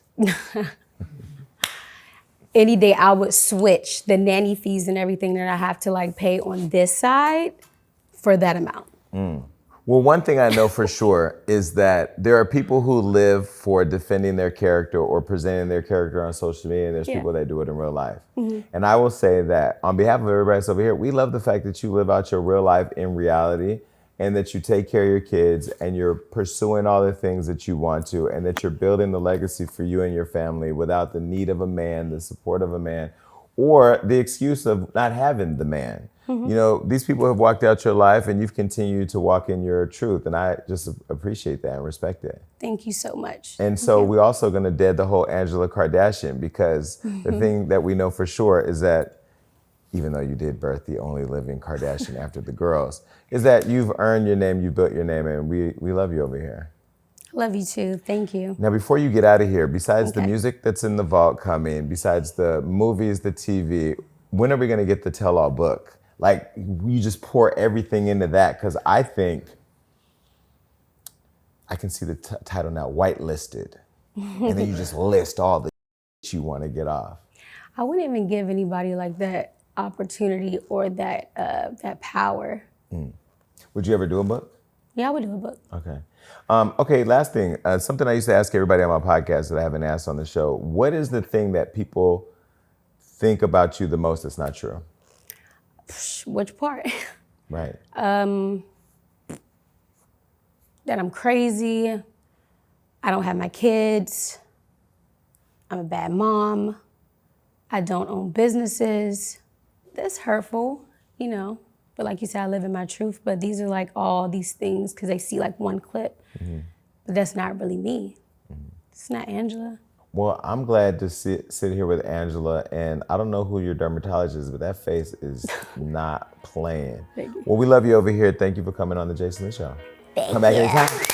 Any day I would switch the nanny fees and everything that I have to like pay on this side for that amount. Well, one thing I know for sure is that there are people who live for defending their character or presenting their character on social media, and there's people that do it in real life. And I will say that on behalf of everybody else over here, we love the fact that you live out your real life in reality and that you take care of your kids and you're pursuing all the things that you want to and that you're building the legacy for you and your family without the need of a man, the support of a man, or the excuse of not having the man. You know, these people have walked out your life and you've continued to walk in your truth. And I just appreciate that and respect that. Thank you so much. And so we're also going to dead the whole Angela Kardashian because the thing that we know for sure is that even though you did birth the only living Kardashian after the girls, is that you've earned your name, you've built your name, and we love you over here. Love you too. Thank you. Now, before you get out of here, besides the music that's in the vault coming, besides the movies, the TV, when are we going to get the tell-all book? Like, you just pour everything into that, because I think I can see the title now, Whitelisted. And then you just list all the you want to get off. I wouldn't even give anybody like that opportunity or that that power. Would you ever do a book? Yeah, I would do a book. Okay. Okay, last thing. Something I used to ask everybody on my podcast that I haven't asked on the show. What is the thing that people think about you the most that's not true? Which part? Right. That I'm crazy. I don't have my kids. I'm a bad mom. I don't own businesses. That's hurtful, you know. But like you said, I live in my truth. But these are like all these things because they see like one clip. But that's not really me. It's not Angela. Well, I'm glad to sit here with Angela, and I don't know who your dermatologist is, but that face is not playing. Thank you. Well, we love you over here. Thank you for coming on the Jason Lee Show. Thank Come back you. anytime.